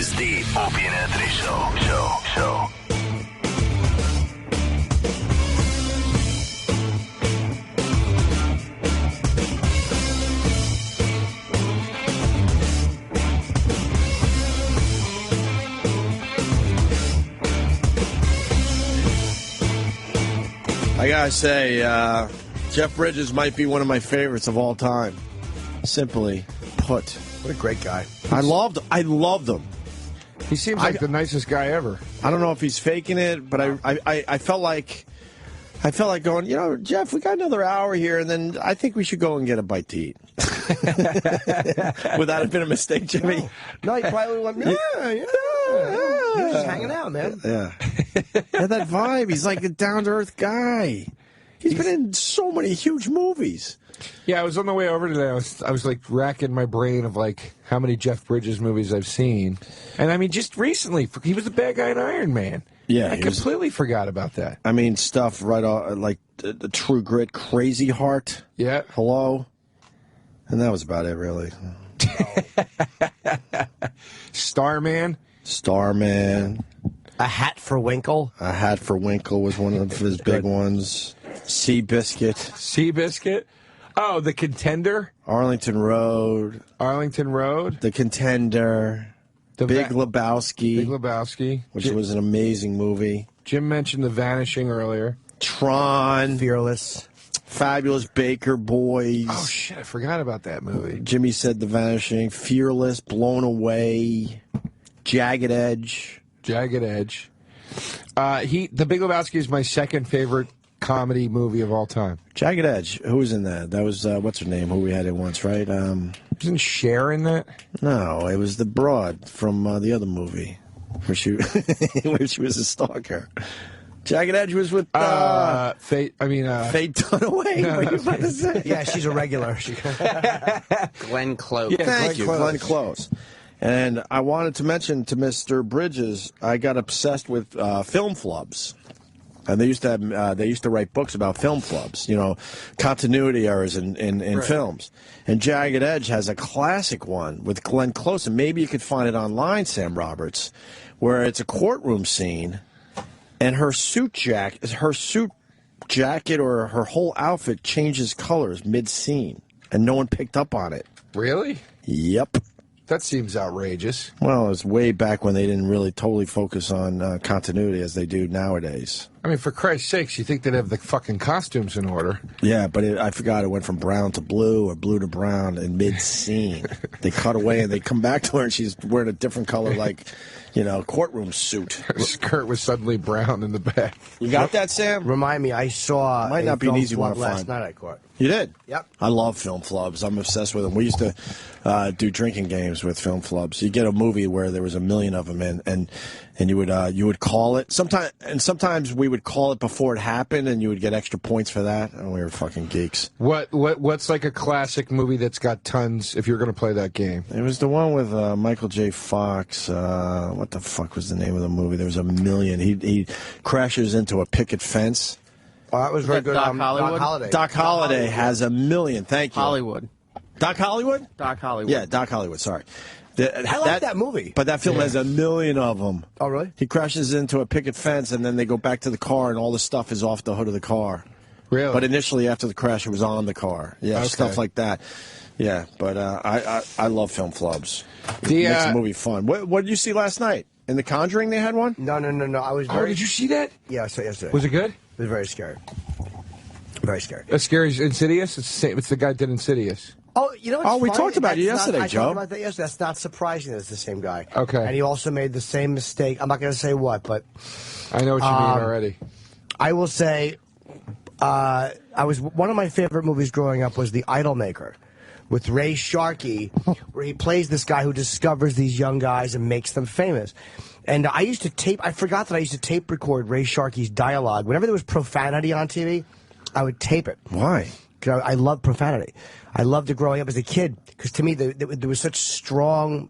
is the Opie and Anthony Show. I gotta say, Jeff Bridges might be one of my favorites of all time. Simply put. What a great guy. I loved him. He seems like the nicest guy ever. I don't know if he's faking it, but I felt like going, Jeff, we got another hour here, and then I think we should go and get a bite to eat. Would that have been a mistake, Jimmy? No, he probably went, yeah. He's just hanging out, man. Yeah. Had that vibe. He's like a down-to-earth guy. He's been in so many huge movies. Yeah, I was on the way over today. I was like racking my brain of like how many Jeff Bridges movies I've seen, and I mean just recently he was the bad guy in Iron Man. Yeah, I completely forgot about that. I mean stuff right off like the True Grit, Crazy Heart. Yeah, Hello, and that was about it really. Starman. A Hat for Winkle. A Hat for Winkle was one of his big ones. Seabiscuit. Oh, The Contender. Arlington Road. The Contender. Big Lebowski. Which was an amazing movie. Jim mentioned The Vanishing earlier. Tron. Fearless. Fabulous Baker Boys. Oh, shit, I forgot about that movie. Jimmy said The Vanishing. Fearless. Blown Away. Jagged Edge. The Big Lebowski is my second favorite comedy movie of all time. Jagged Edge. Who was in that? That was, what's her name? Who we had in once, right? Wasn't Cher in that? No, it was the broad from the other movie where she was a stalker. Jagged Edge was with Faye Dunaway. No, what are you about to say? Yeah, she's a regular. Glenn Close. Yeah, Thank you, Glenn Close. And I wanted to mention to Mr. Bridges, I got obsessed with film flubs. And they used to write books about film flubs, continuity errors in films. And Jagged Edge has a classic one with Glenn Close, and maybe you could find it online, Sam Roberts, where it's a courtroom scene, and her suit jacket or her whole outfit changes colors mid-scene, and no one picked up on it. Really? Yep. That seems outrageous. Well, it was way back when they didn't really totally focus on continuity as they do nowadays. I mean, for Christ's sakes, you think they'd have the fucking costumes in order. Yeah, but I forgot it went from brown to blue or blue to brown in mid-scene. They cut away and they come back to her and she's wearing a different color, courtroom suit. Her skirt was suddenly brown in the back. You got that, Sam? Remind me, I saw Might not be an easy one to last find. night I caught. You did? Yep. I love film flubs. I'm obsessed with them. We used to do drinking games with film flubs. You get a movie where there was a million of them, and you would call it. Sometimes we would call it before it happened, and you would get extra points for that. And we were fucking geeks. What's like a classic movie that's got tons? If you're going to play that game, it was the one with Michael J. Fox. What the fuck was the name of the movie? There was a million. He crashes into a picket fence. Oh, that was very good. Doc Hollywood? Doc Holliday has a million. Thank you. Hollywood. Doc Hollywood? Doc Hollywood. Yeah, Doc Hollywood. Sorry. I like that movie. But that film has a million of them. Oh, really? He crashes into a picket fence, and then they go back to the car, and all the stuff is off the hood of the car. Really? But initially, after the crash, it was on the car. Yeah, Okay. stuff like that. Yeah, but I love film flubs. It makes the movie fun. What did you see last night? In The Conjuring, they had one? No. I was. Oh, did you see that? Yeah, I saw it yesterday. Was it good? It was very scary. Very scary. As scary as Insidious? It's the same. It's the guy that did Insidious. Oh, what's we funny? talked about it yesterday, I Joe. talked about that yesterday. That's not surprising that it's the same guy. Okay. And he also made the same mistake. I'm not going to say what, but I know what you mean already. I will say, one of my favorite movies growing up was The Idolmaker, with Ray Sharkey, where he plays this guy who discovers these young guys and makes them famous. And I used to I forgot that I used to tape record Ray Sharkey's dialogue. Whenever there was profanity on TV, I would tape it. Why? Because I love profanity. I loved it growing up as a kid, because to me there was such strong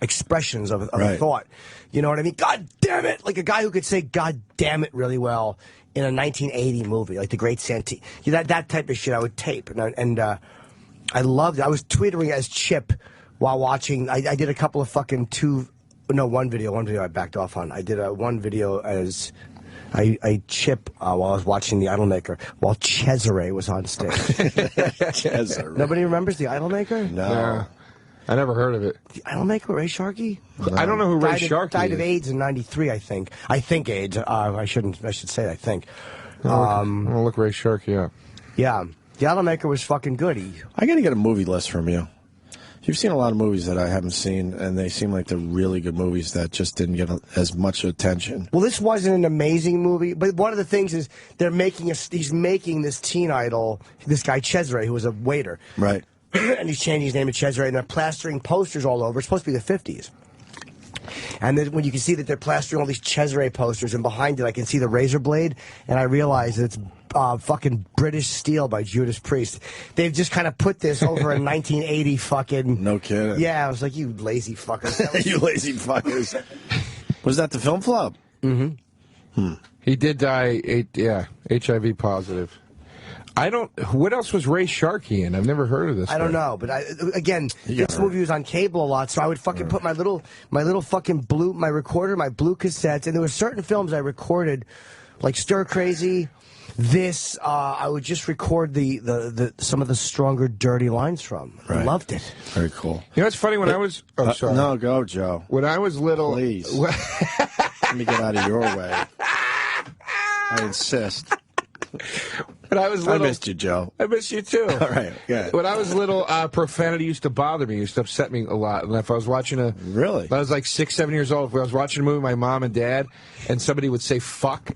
expressions of Right. thought. You know what I mean? God damn it! Like a guy who could say "God damn it" really well in a 1980 movie, like The Great Santee. That type of shit I would tape, and I loved it. I was tweetering as Chip while watching. I did a couple of fucking 2 No, one video I backed off on. I did one video as I chip while I was watching The Idolmaker while Cesare was on stage. Cesare. Nobody remembers The Idolmaker? No. Yeah. I never heard of it. The Idolmaker, Ray Sharkey? No. I don't know who Ray Sharkey died is. of AIDS in '93, I think. I think AIDS. I should say I think. I'm gonna look Ray Sharkey up. Yeah. The Idolmaker was fucking good. I got to get a movie list from you. You've seen a lot of movies that I haven't seen, and they seem like they're really good movies that just didn't get as much attention. Well, this wasn't an amazing movie, but one of the things is he's making this teen idol, this guy Cesare, who was a waiter. Right. And he's changing his name to Cesare, and they're plastering posters all over. It's supposed to be the 50s. And then when you can see that they're plastering all these Cesare posters, and behind it I can see the razor blade, and I realize it's fucking British Steel by Judas Priest. They've just kind of put this over a 1980 fucking... No kidding. Yeah, I was like, you lazy fuckers. You lazy fuckers. Was that the film flop? Mm-hmm. He did die, HIV positive. What else was Ray Sharkey in? I've never heard of this. I don't know, but this movie was on cable a lot, so I would fucking put my little fucking my recorder, my blue cassettes, and there were certain films I recorded, like Stir Crazy. This I would just record the some of the stronger, dirty lines from. Right. I loved it. Very cool. You know, it's funny when I was. Oh, sorry. No, go, Joe. When I was little, please. Let me get out of your way. I insist. When I was little, I missed you, Joe. I missed you too. All right, good. When I was little, profanity used to bother me. It used to upset me a lot. And if I was watching Really? If I was like 6, 7 years old, if I was watching a movie with my mom and dad, and somebody would say "fuck,"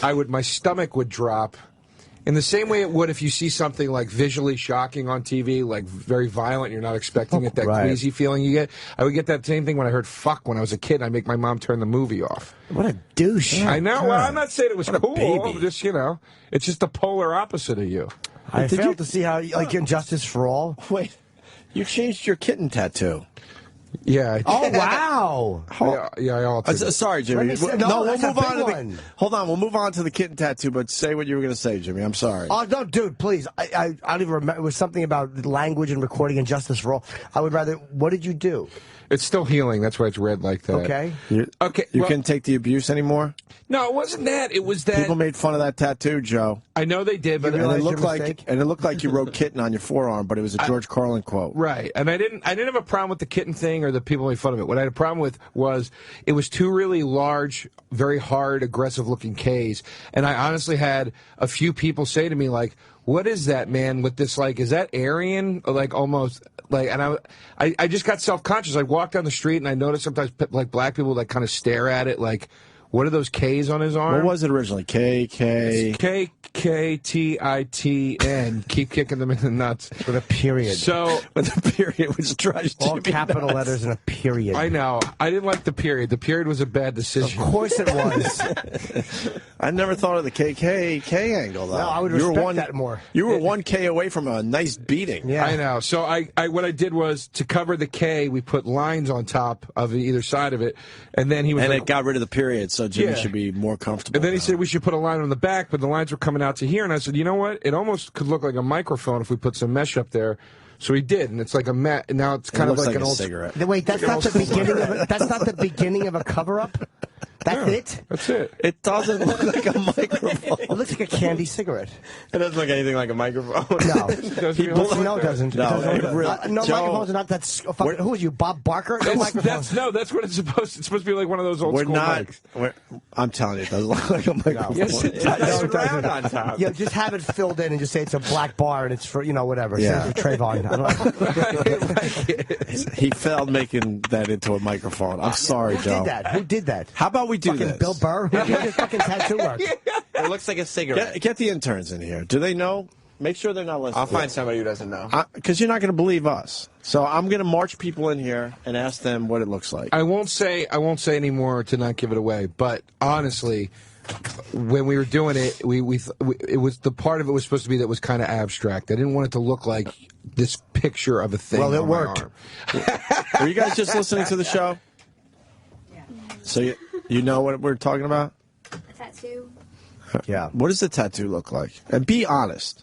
my stomach would drop. In the same way it would if you see something like visually shocking on TV, like very violent, you're not expecting it, that queasy feeling you get. I would get that same thing when I heard "fuck" when I was a kid. I'd make my mom turn the movie off. What a douche. I know. Well, I'm not saying it was cool. Baby. Just, it's just the polar opposite of you. I failed to see how, like in Justice for All. Wait, you changed your kitten tattoo. Yeah. Oh, wow. Yeah, I altered it. Sorry, Jimmy. We'll move on. Hold on, we'll move on to the kitten tattoo, but say what you were going to say, Jimmy. I'm sorry. Oh, no, dude, please. I don't even remember. It was something about language and recording and Justice for All. I would rather, what did you do? It's still healing. That's why it's red like that. Okay. You can't take the abuse anymore? No, it wasn't that. It was that. People made fun of that tattoo, Joe. I know they did, but and it looked like you wrote kitten on your forearm, but it was a George Carlin quote. Right. And I didn't have a problem with the kitten thing or the people made fun of it. What I had a problem with was it was two really large, very hard, aggressive-looking Ks. And I honestly had a few people say to me, like, what is that, man, with this, like, is that Aryan? Like, almost, like, and I just got self-conscious. I walked down the street, and I noticed sometimes, like, black people, like, kind of stare at it, like, what are those Ks on his arm? What was it originally? KKTITN. Keep kicking them in the nuts. With a period. So, with a period, which drives all Jimmy capital nuts. letters and a period. I know. I didn't like the period. The period was a bad decision. Of course it was. I never thought of the KKK angle, though. No, I would respect that more. You were 1K away from a nice beating. Yeah. I know. So what I did was, to cover the K, we put lines on top of either side of it, and then he was it got rid of the period, so Jimmy should be more comfortable. And then he said we should put a line on the back, but the lines were coming out to here, and I said, you know what? It almost could look like a microphone if we put some mesh up there. So he did, and it's like a mat. Now it's kind of like an old cigarette. Wait, that's not the beginning of it. That's not the beginning of a cover-up. That's it. That's it. It doesn't look like a microphone. It looks like a candy cigarette. It doesn't look anything like a microphone. No, No, it doesn't. No, Microphones are not that. Who are you, Bob Barker? No microphones. That's what it's supposed to. It's supposed to be like one of those old school mics. I'm telling you, it doesn't look like a microphone. Yes, it does. No, it doesn't. On top. Yeah, just have it filled in and just say it's a black bar and it's for whatever. Yeah. Trayvon. I don't know. He failed making that into a microphone. I'm sorry, Joe. Who did that? How about we do fucking this? Bill Burr? Who did his fucking tattoo work? It looks like a cigarette. Get the interns in here. Do they know? Make sure they're not listening. I'll find somebody who doesn't know. Because you're not going to believe us. So I'm going to march people in here and ask them what it looks like. I won't say anymore to not give it away. But honestly, when we were doing it, it was the part of it was supposed to be that was kind of abstract. I didn't want it to look like this picture of a thing. Well, it on my worked. arm. Are you guys just listening to the show? Yeah. So you know what we're talking about? A tattoo? Yeah. What does the tattoo look like? And be honest.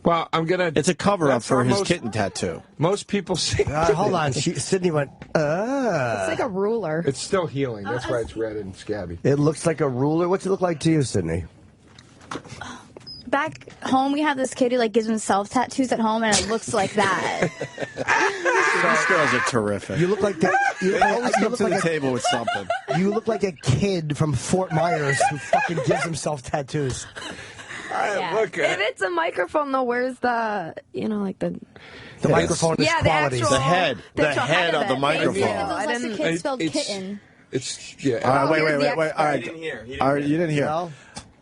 Well, I'm gonna. It's a cover-up That's for how his most- kitten tattoo. Most people say. Hold on. Sydney went, It's like a ruler. It's still healing. That's why it's red and scabby. It looks like a ruler. What's it look like to you, Sydney? Back home, we have this kid who like gives himself tattoos at home, and it looks like that. These girls are terrific. You look like that. You Always come look to the like table with something. you look like a kid from Fort Myers who fucking gives himself tattoos. Look If it's a microphone, though, where's the, like the microphone is the qualities. actual, The head. The actual head of the it. microphone. Thank you. It I looks like didn't. the kid spelled it's- kitten. It's Wait. All right. hear. All right, you didn't hear. No?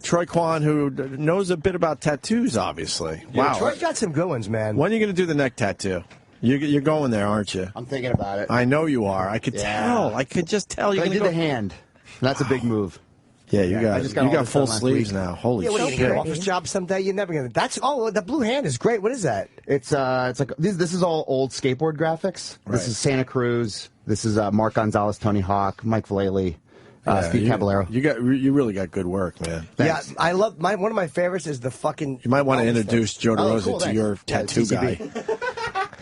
Troy Kwan, who knows a bit about tattoos, obviously. Wow. Troy's got some good ones, man. When are you going to do the neck tattoo? You're going there, aren't you? I'm thinking about it. I know you are. I could Yeah. tell. I could just tell. You're I gonna did go. the hand. That's a big move. Yeah, you I just got you all got this full done last sleeves week. now. Holy Yeah, what are you shit! gonna get an office job someday? You're never gonna. That's the blue hand is great. What is that? It's like this is all old skateboard graphics. Right. This is Santa Cruz. This is Mark Gonzalez, Tony Hawk, Mike Vallely, Steve Caballero. You really got good work, man. Thanks. Yeah, I love one of my favorites is the fucking. You might want to Elvis introduce Joe Oh, DeRosa cool, to thanks. your Yeah, tattoo guy. TCB.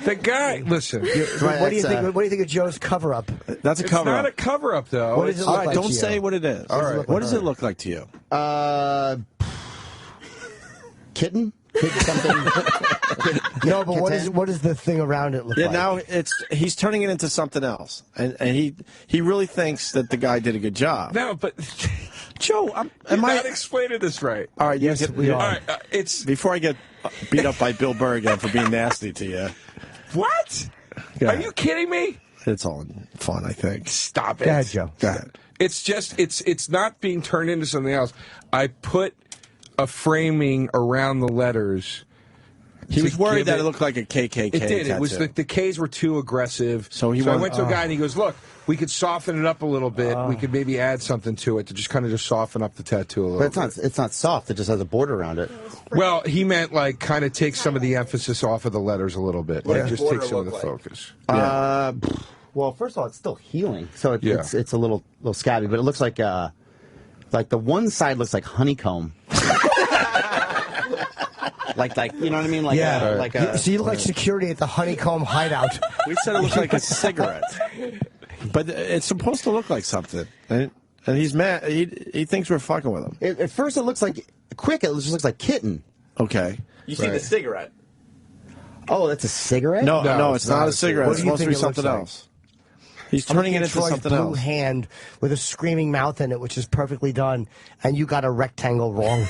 The guy, listen. thing. What do you think? What do you think of Joe's cover up? That's a It's cover not up. a cover up, though. What does it All look right, like don't to say you? what it is. All right. What does it look like to you? Kitten? Something. No, but what is the thing around it look Yeah, like? now he's turning it into something else, and he really thinks that the guy did a good job. No, but Joe, you're not explaining this right. All right, Yes, we All are. right, it's Before I get beat up by Bill Burr again for being nasty to you, what? Go Are ahead. you kidding me? It's all in fun, I think. Stop it. Go ahead, Joe. Go ahead. It's just it's not being turned into something else. I put a framing around the letters. He was to worried give that it looked like a KKK It did. It was tattoo. the K's were too aggressive. So I wanted- went to a guy and he goes, "Look, we could soften it up a little bit. We could maybe add something to it to just kind of just soften up the tattoo a little." But it's not soft. It just has a border around it. Well, he meant like kind of take some of the emphasis off of the letters a little bit. Like just take some of the focus. Well, first of all, it's still healing, so Yeah. it's a little scabby, but it looks like the one side looks like honeycomb. like you know what I mean? Like Yeah. So you look like security at the Honeycomb Hideout. We said it looked like a cigarette, but it's supposed to look like something. And he's mad. He thinks we're fucking with him. At first, it looks like it just looks like kitten. Okay. You see the cigarette. Oh, that's a cigarette? No, it's not a cigarette. What It's do you supposed to think be it looks something like? else. He's turning it into Troy's something blue else. hand with a screaming mouth in it, which is perfectly done, and you got a rectangle wrong.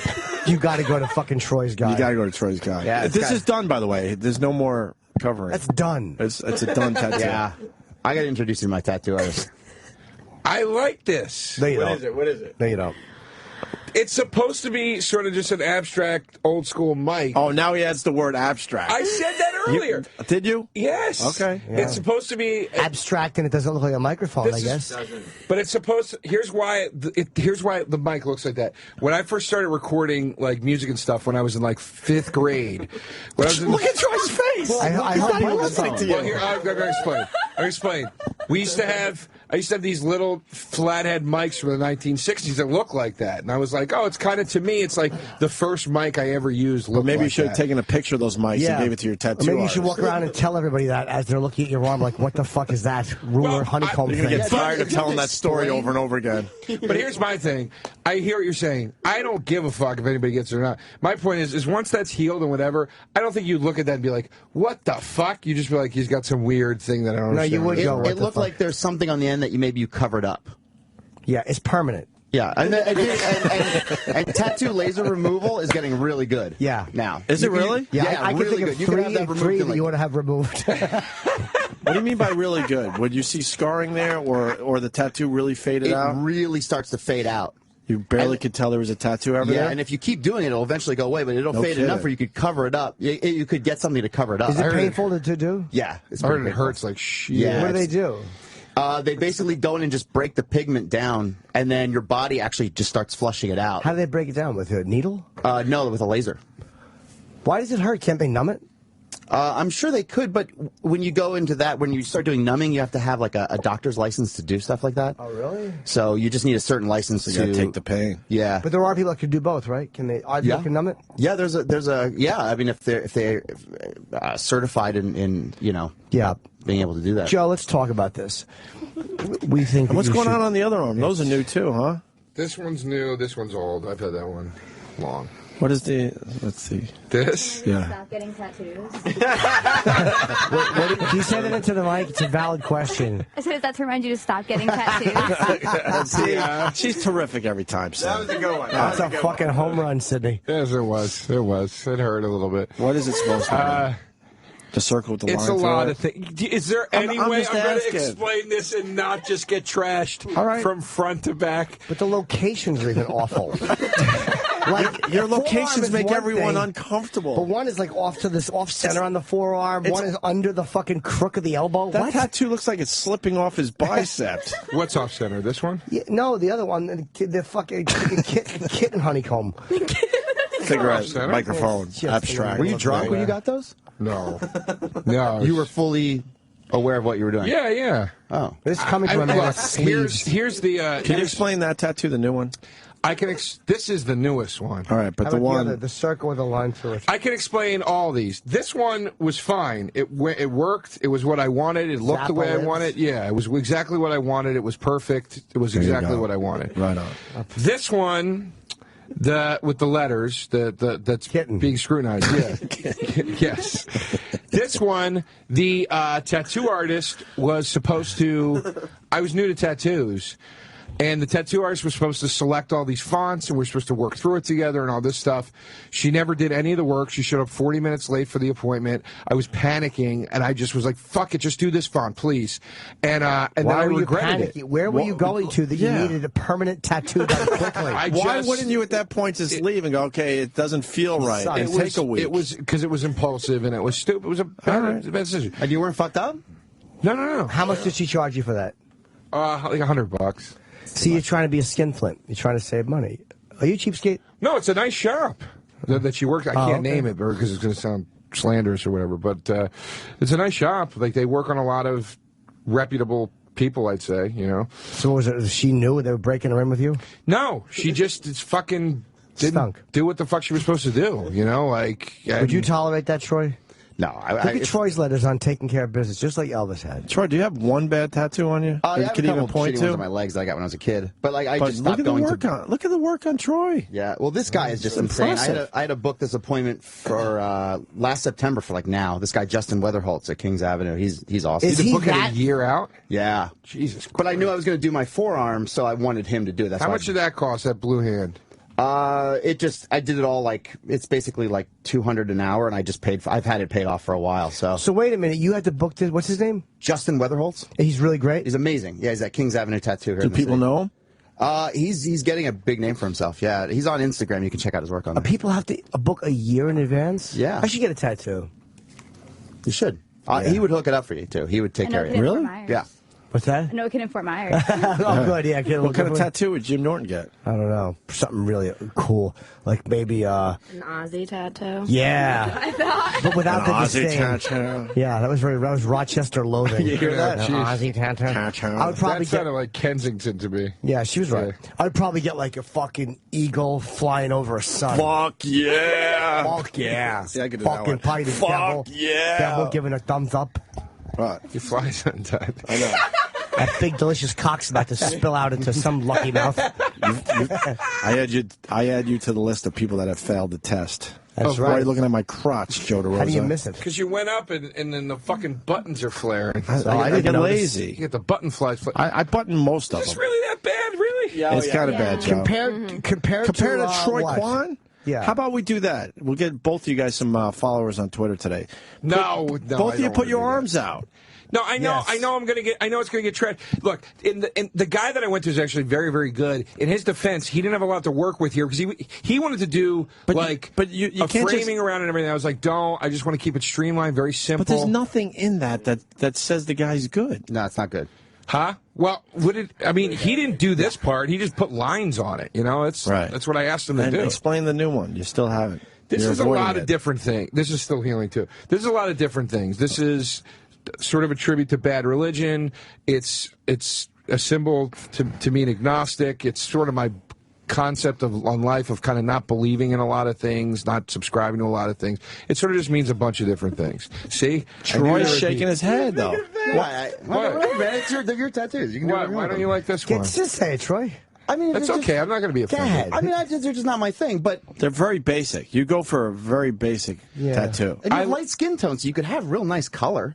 You got to go to fucking Troy's guy. You got to go to Troy's guy. Yeah, This is done, by the way. There's no more covering. That's done. It's a done tattoo. Yeah. I got to introduce you to my tattoo artist. I like this. No, you What don't. is it? What is it? No, you don't. It's supposed to be sort of just an abstract, old school mic. Oh, now he adds the word abstract. I said that earlier. Did you? Yes. Okay. It's supposed to be. Abstract, and it doesn't look like a microphone, I guess. But it's supposed to, here's why the mic looks like that. When I first started recording like music and stuff when I was in like 5th grade. When I was in Look at Troy's face. I He's hope not you even listen listening to Well, you. here, I'm going to explain. I used to have these little flathead mics from the 1960s that look like that. And I was like, oh, it's kind of, to me, it's like the first mic I ever used. But maybe you like should have that. taken a picture of those mics and gave it to your Or tattoo maybe you should artist. walk around and tell everybody that as they're looking at your arm, like, what the fuck is that ruler Well, honeycomb You're going to thing? get tired of telling that story over and over again. But here's my thing. I hear what you're saying. I don't give a fuck if anybody gets it or not. My point is once that's healed and whatever, I don't think you'd look at that and be like, what the fuck? You just be like, he's got some weird thing that I don't No, understand. you would It, go, what it the looked fuck? like there's something on the end that maybe you covered up. Yeah, it's permanent. Yeah, and tattoo laser removal is getting really good. Yeah. Now Is it really? Yeah, I can really think good. of You can have that removed three in, that you want to have removed. What do you mean by really good? Would you see scarring there, or the tattoo really faded it out? really starts to fade out. You barely could tell there was a tattoo ever Yeah, there? and if you keep doing it, it'll eventually go away, but it'll No fade kidding. enough where you could cover it up. You could get something to cover it up. Is it painful to do? Yeah, it's I heard pretty it painful. hurts like shit. Yeah. What do they do? They basically go in and just break the pigment down, and then your body actually just starts flushing it out. How do they break it down? With a needle? No, with a laser. Why does it hurt? Can't they numb it? I'm sure they could, but when you go into that, when you start doing numbing, you have to have like a doctor's license to do stuff like that. Oh, really? So you just need a certain license to take the pain. Yeah, But there are people that can do both, right? Can they? People can numb it. yeah. There's a yeah. I mean, if they're certified in being able to do that. Joe, let's talk about this. We think. What's going on the other arm? Those are new too, huh? This one's new. This one's old. I've had that one long. What is the? Let's see. This? Yeah. Stop getting tattoos. He said it into the mic. It's a valid question. I said, is that to remind you to stop getting tattoos? See, she's terrific every time. So. That was a good one. That's a fucking home run, Sydney. Yes, it was. It was. It hurt a little bit. What is it supposed to be? The circle with the line. It's a lot of things. Is there any I'm way just I'm going to asking. explain this and not just get trashed from front to back? But the locations are even awful. Like your forearm locations is make one everyone thing, uncomfortable. But one is like off center on the forearm. One is under the fucking crook of the elbow. That What? tattoo looks like it's slipping off his bicep. What's off center? This one? Yeah, no, the other one, the fucking kitten honeycomb. Cigarette, Center? microphone, abstract. Were you drunk when you got those? No. No. You were fully aware of what you were doing. Yeah, yeah. Oh, This is coming from a man with sleeves. Here's the. Can you explain that tattoo, the new one? I can. This is the newest one. All right, but How the about one. the circle with a line through it. I can explain all these. This one was fine. It worked. It was what I wanted. It looked the way I Zappa wanted. Yeah, it was exactly what I wanted. It was perfect. It was There you exactly go. what I wanted. Right on. This one, with the letters, that's Kitten. being scrutinized. Yeah. Yes. This one, the tattoo artist was supposed to. I was new to tattoos. And the tattoo artist was supposed to select all these fonts, and we're supposed to work through it together and all this stuff. She never did any of the work. She showed up 40 minutes late for the appointment. I was panicking, and I just was like, fuck it, just do this font, please. And then I Why were you regretted panicking? it. Where were you going to that you needed a permanent tattoo done quickly? Why wouldn't you at that point just leave and go, okay, it doesn't feel right, and take a week? It was because it was impulsive, and it was stupid. It was a bad decision. and you weren't fucked up? No. How much did she charge you for that? Like $100. See, you're trying to be a skinflint. You're trying to save money. Are you a cheapskate? No, it's a nice shop that she worked. I can't name it because it's going to sound slanderous or whatever. But it's a nice shop. Like they work on a lot of reputable people, I'd say. You know. So what was it? She knew they were breaking her in with you? No, she just fucking didn't Stunk. do what the fuck she was supposed to do. You know, like. Would you tolerate that, Troy? No. Look at Troy's letters on taking care of business, just like Elvis had. Troy, do you have one bad tattoo on you? I that you have can a even couple point shitty to? ones on my legs that I got when I was a kid. But like I But just look stopped at the going work to. on. Look at the work on Troy. Yeah, well, this guy is just insane. Impressive. I had to book this appointment for last September for like now. This guy Justin Weatherholtz at Kings Avenue. He's awesome. Is Did he book it that- a year out? Yeah, Jesus. but I knew I was going to do my forearm, so I wanted him to do it. That's How why much did that cost? That blue hand. I did it all like it's basically like $200 an hour, and I just paid. I've had it paid off for a while. So So wait a minute, you had to book this. What's his name? Justin Weatherholtz, He's really great. he's amazing. Yeah, he's at Kings Avenue Tattoo here. Do in the people city. know him? He's getting a big name for himself. Yeah, he's on Instagram. You can check out his work on there. People have to book a year in advance? Yeah. I should get a tattoo. You should. He would hook it up for you too. He would take care of you. Really? Yeah. What's that? No kid in Fort Myers. Oh, good. Yeah. Get a What kind of different- tattoo would Jim Norton get? I don't know. Something really cool. Like maybe, An Aussie tattoo. yeah. I thought. But without An the Aussie disdain. tattoo. Yeah, that was Rochester loathing. You hear that? An Aussie tattoo. Tattoo. I would probably That get. sounded like Kensington to me. Yeah, she was right. I'd probably get like a fucking eagle flying over a sun. Fuck yeah. Fuck yeah. See, I could do that Fucking one. probably the Fuck devil. yeah. Devil giving a thumbs up. What? He flies undone. I know. That big delicious cock's about to spill out into some lucky mouth. I add you to the list of people that have failed the test. That's Why are right. you looking at my crotch, Joe DeRosa? How do you miss it? Because you went up and then the fucking buttons are flaring. I didn't get notice. lazy. You get the button flies. I button most of Is this them. really that bad? Really? Yeah, It's kind of bad, Joe. Compared Compared to Troy what? Kwan? Yeah. How about we do that? We'll get both of you guys some followers on Twitter today. No, Both I of you don't put wanna your do that. arms out. No, I know. Yes. I know. I know it's gonna get trashed. Look, in the guy that I went to is actually very, very good. In his defense, he didn't have a lot to work with here because he wanted to do But you a can't framing just, around and everything. I was like, don't. I just want to keep it streamlined, very simple. But there's nothing in that says the guy's good. No, it's not good. Huh? Well, I mean, he didn't do this part. He just put lines on it. You know, Right. That's what I asked him to And do. explain the new one. You still haven't. This You're is a avoiding lot of it. different things. This is still healing, too. This is a lot of different things. This is sort of a tribute to bad religion. It's a symbol to mean agnostic. It's sort of my concept on life of kind of not believing in a lot of things, not subscribing to a lot of things. It sort of just means a bunch of different things. See? Troy's shaking his head, though. Why? It's your tattoos. You can do whatever you Why want. don't you like this one? Just say it, Troy. I mean, That's they're okay. I'm not going to be offended. ahead. I mean, they're just not my thing. But They're very basic. You go for a very basic tattoo. and you have light skin tone, so you could have real nice color.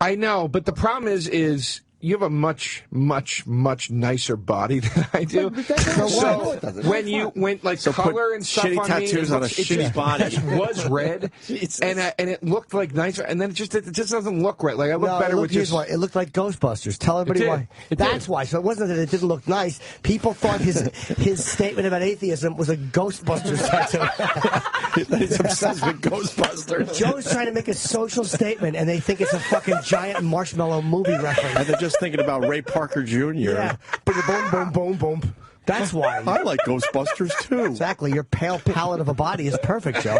I know, but the problem is you have a much, much, much nicer body than I do. So when you went like color and stuff shitty on tattoos me, on a shitty body. It was red, and it looked like nicer, and then it just doesn't look right. Like I look better with here's just. why. It looked like Ghostbusters. Tell everybody did. why. It That's did. why. So it wasn't that it didn't look nice. People thought his statement about atheism was a Ghostbusters tattoo. He's obsessed with Ghostbusters. Joe's trying to make a social statement, and they think it's a fucking giant marshmallow movie reference. And they're just thinking about Ray Parker Jr. Yeah. Boom, boom, boom, boom. That's why. I like Ghostbusters, too. Exactly. Your pale palette of a body is perfect, Joe.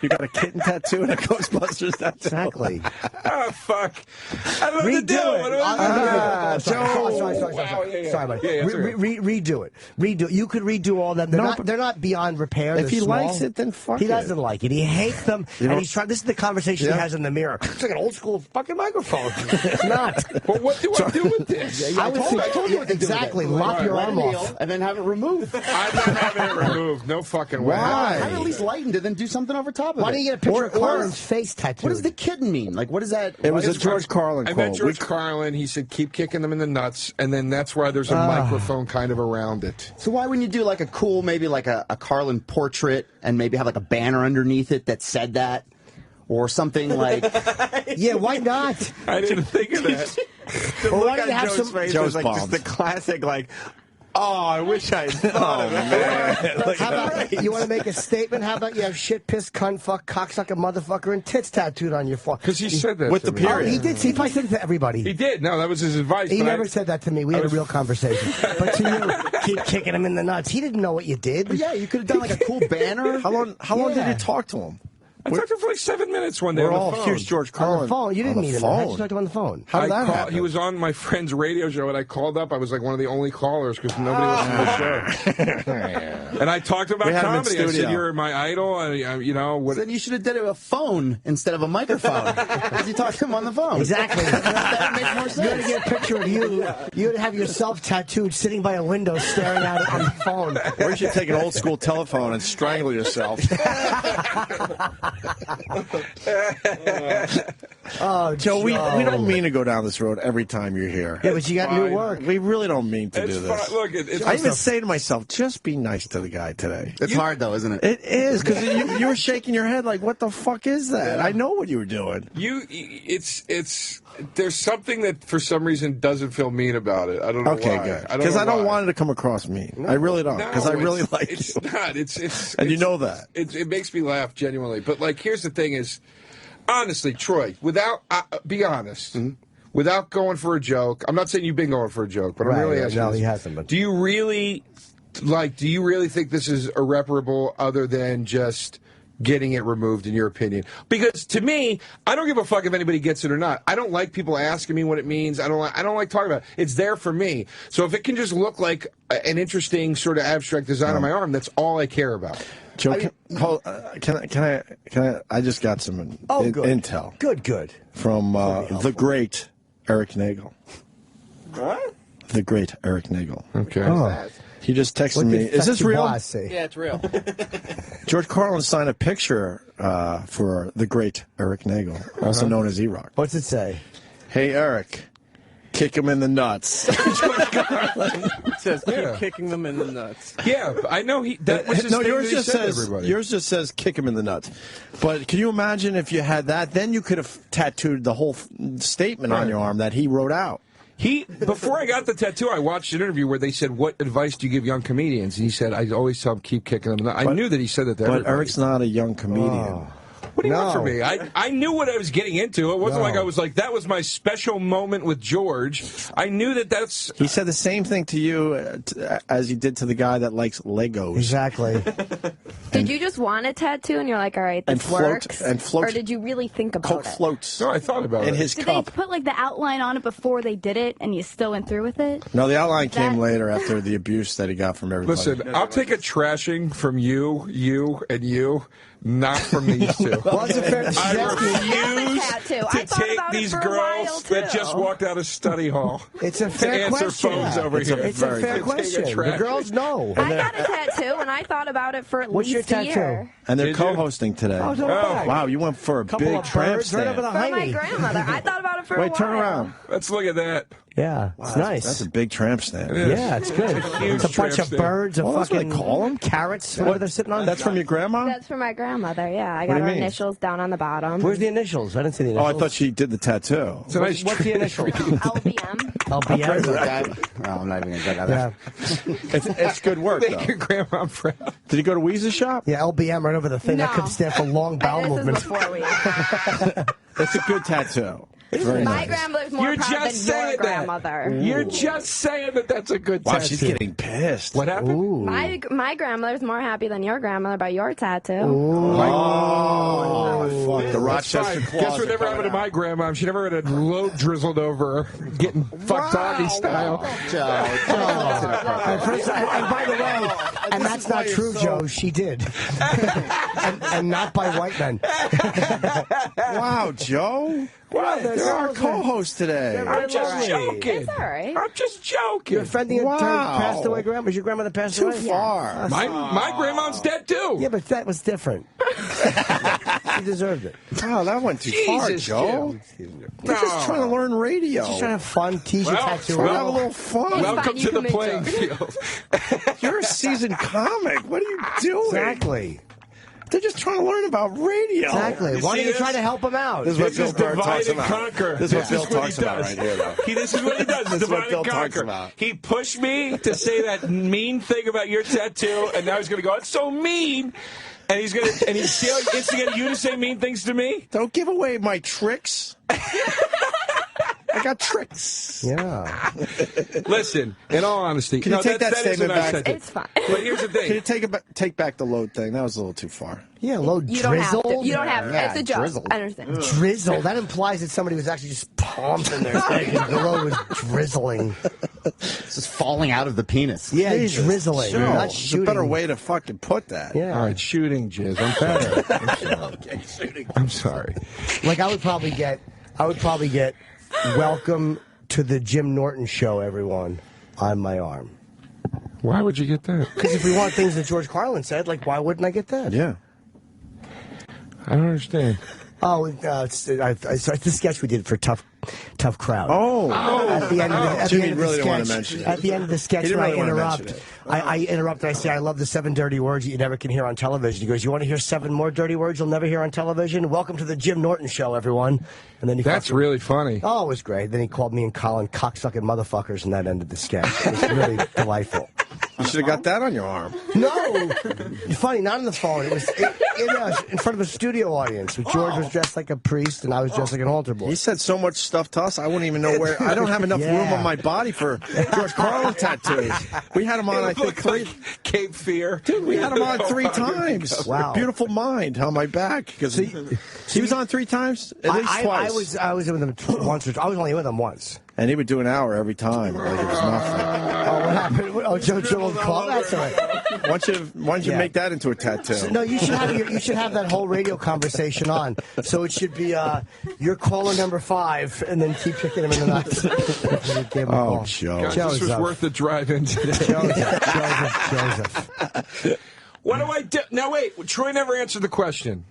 You got a kitten tattoo and a Ghostbusters tattoo. Exactly. Oh fuck! I don't know what to do. Redo What do I do? Joe. Sorry, buddy. Redo it. Redo it. You could redo all them. They're not beyond repair. If They're he small. likes it, then fuck He it. doesn't like it. He hates them, and he's trying. This is the conversation he has in the mirror. It's like an old school fucking microphone. It's not. Well, what do I do with this? I told you what to do. Exactly. Lop your arm off. and then have it removed. I'm not having it removed. No fucking way. Have it at least lightened it, then do something over top of it. Why don't you get a picture of Carlin's face tattooed? What does the kitten mean? Like, what is that? It was a George Carlin I quote. met George Carlin. He said, "Keep kicking them in the nuts," and then that's why there's a microphone kind of around it. So why wouldn't you do like a cool, maybe like a Carlin portrait, and maybe have like a banner underneath it that said that, or something like? Yeah, why not? I didn't think of that. Or why don't you have some? Joe's like bombs. just the classic, like, oh, I wish I thought of that. How about you want to make a statement? How about you have shit, piss, cunt, fuck, cocksucker, motherfucker, and tits tattooed on your forehead? Because he said that With to the me. period. Oh, he did. He probably said it to everybody. He did. No, that was his advice. He but never said that to me. We had a real conversation. But to you, keep kicking him in the nuts. He didn't know what you did. But yeah, you could have done like a cool banner. How long did you talk to him? I talked to him for like 7 minutes one day We're on all the phone. here's George On Carlin. the phone. You didn't on meet the him. How'd you phone. talk to him on the phone? How did that happen? He was on my friend's radio show, and I called up. I was like one of the only callers because nobody listened to the show. And I talked about We had him in comedy. I said, studio. "You're my idol." And, you know what? Then you should have did it with a phone instead of a microphone. Because you talked to him on the phone. Exactly. That would make more sense. You got to get a picture of you. You would have yourself tattooed, sitting by a window, staring out on the phone. Or you should take an old school telephone and strangle yourself. Oh, Joe, we don't mean to go down this road every time you're here. Yeah, but you got new Fine. work. We really don't mean to It's do this. fine. Look, it's I even say to myself, just be nice to the guy today. It's hard though, isn't it? It is, because you were shaking your head like, what the fuck is that? I know what you were doing. it's there's something that for some reason doesn't feel mean about it. I don't know Okay, why. good. Because I don't why. want it to come across mean. I really don't. Because I really like it's you. not. It's And you know that. It makes me laugh genuinely. But like, here's the thing: is honestly, Troy, without be honest, without going for a joke. I'm not saying you've been going for a joke, but I'm Right, really right. asking. No, this. he hasn't been. Do you really think this is irreparable, other than just getting it removed, in your opinion? Because to me, I don't give a fuck if anybody gets it or not. I don't like people asking me what it means. I don't like talking about it. It's there for me. So if it can just look like an interesting sort of abstract design on my arm, that's all I care about. Joe, can I? I just got some Good. intel. Good. From the great Eric Nagel. What? The great Eric Nagel. Okay. Oh. He just texted What me. did Is this real? Festival say? Yeah, it's real. George Carlin signed a picture for the great Eric Nagel, also known as E-Rock. What's it say? Hey, Eric, kick him in the nuts. George Carlin says, keep Yeah. kicking them in the nuts. Yeah, I know that was his No, thing yours that he just said to says everybody. yours just says kick him in the nuts. But can you imagine if you had that? Then you could have tattooed the whole statement on your arm that he wrote out. Before I got the tattoo, I watched an interview where they said, "What advice do you give young comedians?" And he said, "I always tell them keep kicking them." I knew that he said that to But everybody. Eric's not a young comedian. What do you No. want from me? I knew what I was getting into. It wasn't like I was like, that was my special moment with George. I knew that's... He said the same thing to you as he did to the guy that likes Legos. Exactly. Did you just want a tattoo and you're like, all right, this works? Float. Or did you really think about Coke it? floats. No, I thought about in it. his Did cup. they put like the outline on it before they did it, and you still went through with it? No, the outline came That- later after the abuse that he got from everybody. Listen, I'll take a trashing from you, and you, not from these two. Well, it's a fair I refuse tattoo. I to thought take about it these for a while, girls that too. just walked out of study hall It's a to fair answer question. phones over it's here. It's a fair Take question. The trash. girls know. I got a tattoo, and I thought about it for at What's your least a tattoo? year. And they're Did you? co-hosting today. Oh, it's on the back. Wow, you went for a Couple big of tramp birds right stand. over the For my hiney. grandmother. I thought about it for a Wait, while. turn around. Let's look at that. Yeah, it's nice. That's a big tramp stand. Yeah, it's good. huge It's a bunch tramp of stand. birds, of Well, that's what fucking they call 'em. carrots, whatever they're sitting on. That's from your grandma? That's for my grandmother, yeah. I What got do you her mean? initials down on the bottom. Where's the initials? I didn't see the Oh, initials. I thought she did the tattoo. It's a nice What's the initial? LBM. LBM. No, I'm not even going to go down Yeah, there. It's good work, Make though. your grandma proud. Did you go to Weeze's shop? yeah, LBM right over the thing. That No. could stand for long bowel This is movements. before we. It's a good tattoo. It's very My nice. grandmother's more You're proud just than saying your that. grandmother. You're just saying that that's a good Wow, tattoo. she's getting pissed. What happened? Ooh. My grandmother's more happy than your grandmother by your tattoo. Oh, fuck. The That's Rochester fine. claws Guess what are never happened to coming my grandma? She never had a load drizzled over her, getting fucked doggy style. And by the way, and that's not true, Joe. She did, and not by white men. out. Wow, Joe. Wow, They're our co-host today. I'm just joking. It's all right. I'm just joking. You're offending Wow. her passed away grandma. Was your grandmother passed Too away? far. My grandma's dead too. Yeah, but that was different. She deserved it. Wow, that went too far, Jesus, Joe. Jim. We're just trying to learn radio. Just trying to have fun, tease your Well, tattoo. We're having a little fun. Welcome fine, you to the can make playing jokes. field. You're a seasoned comic. What are you doing? Exactly. They're just trying to learn about radio. Exactly. You Why see don't you this? try to help them out? This is what This Bill is Burr divide talks and about. conquer. This is what Bill what he talks about does. right here, though. This is what he does. This is what Divide Bill and talks conquer. about. He pushed me to say that mean thing about your tattoo, and now he's going to go, it's so mean. And he's going to, and he's still instigating you to say mean things to me? Don't give away my tricks. I got tricks. Yeah. Listen, in all honesty, Can you take that is a statement nice back? tattoo. It's fine. But here's the Can you thing. take back the load thing? That was a little too far. Yeah, low You don't have drizzle. to. You don't have to. Yeah, It's a joke. drizzle. I understand. Drizzle. That implies that somebody was actually just pumping their thing and the load was drizzling. It's just falling out of the penis. Yeah, Jesus, drizzling. Joe, Not there's shooting. a better way to fucking put that. Yeah. All right, shooting jizz. I'm sorry. I'm sorry. Like I would probably get welcome to the Jim Norton show, everyone, on my arm. Why would you get that? Because if we want things that George Carlin said, like, why wouldn't I get that? Yeah. I don't understand. Oh, it's the sketch we did for Tough Crowd. Oh. At the end of Jimmy the really didn't want to sketch, mention it. at the end of the sketch, He didn't when really I want to interrupt, mention it. I interrupt and I say, I love the 7 dirty words that you never can hear on television. He goes, you want to hear 7 more dirty words you'll never hear on television? Welcome to the Jim Norton show, everyone. And then he That's really funny. Oh, it was great. Then he called me and Colin cocksucking motherfuckers, and that ended the sketch. It was really delightful. You should have got that on your arm. No, funny, not on the phone. It was in front of a studio audience. George was dressed like a priest, and I was dressed like an altar boy. He said so much stuff to us, I wouldn't even know where. I don't have enough room on my body for George Carlin tattoos. We had him on, I think, 3. Cape Fear. Dude, we had him on 3 times. Wow. Beautiful Mind on my back. Because he was on 3 times, at least twice. I was with him once. I was only with him once. And he would do an hour every time. Like it was nothing. Oh, what happened? Oh, Joe call. That's all right. Why don't you make that into a tattoo? No, you should have that whole radio conversation on. So it should be your caller number 5, and then keep kicking him in the nuts. Oh, Joe. God, this was worth the drive in today. Joseph. What do I do? Now, wait. Troy never answered the question.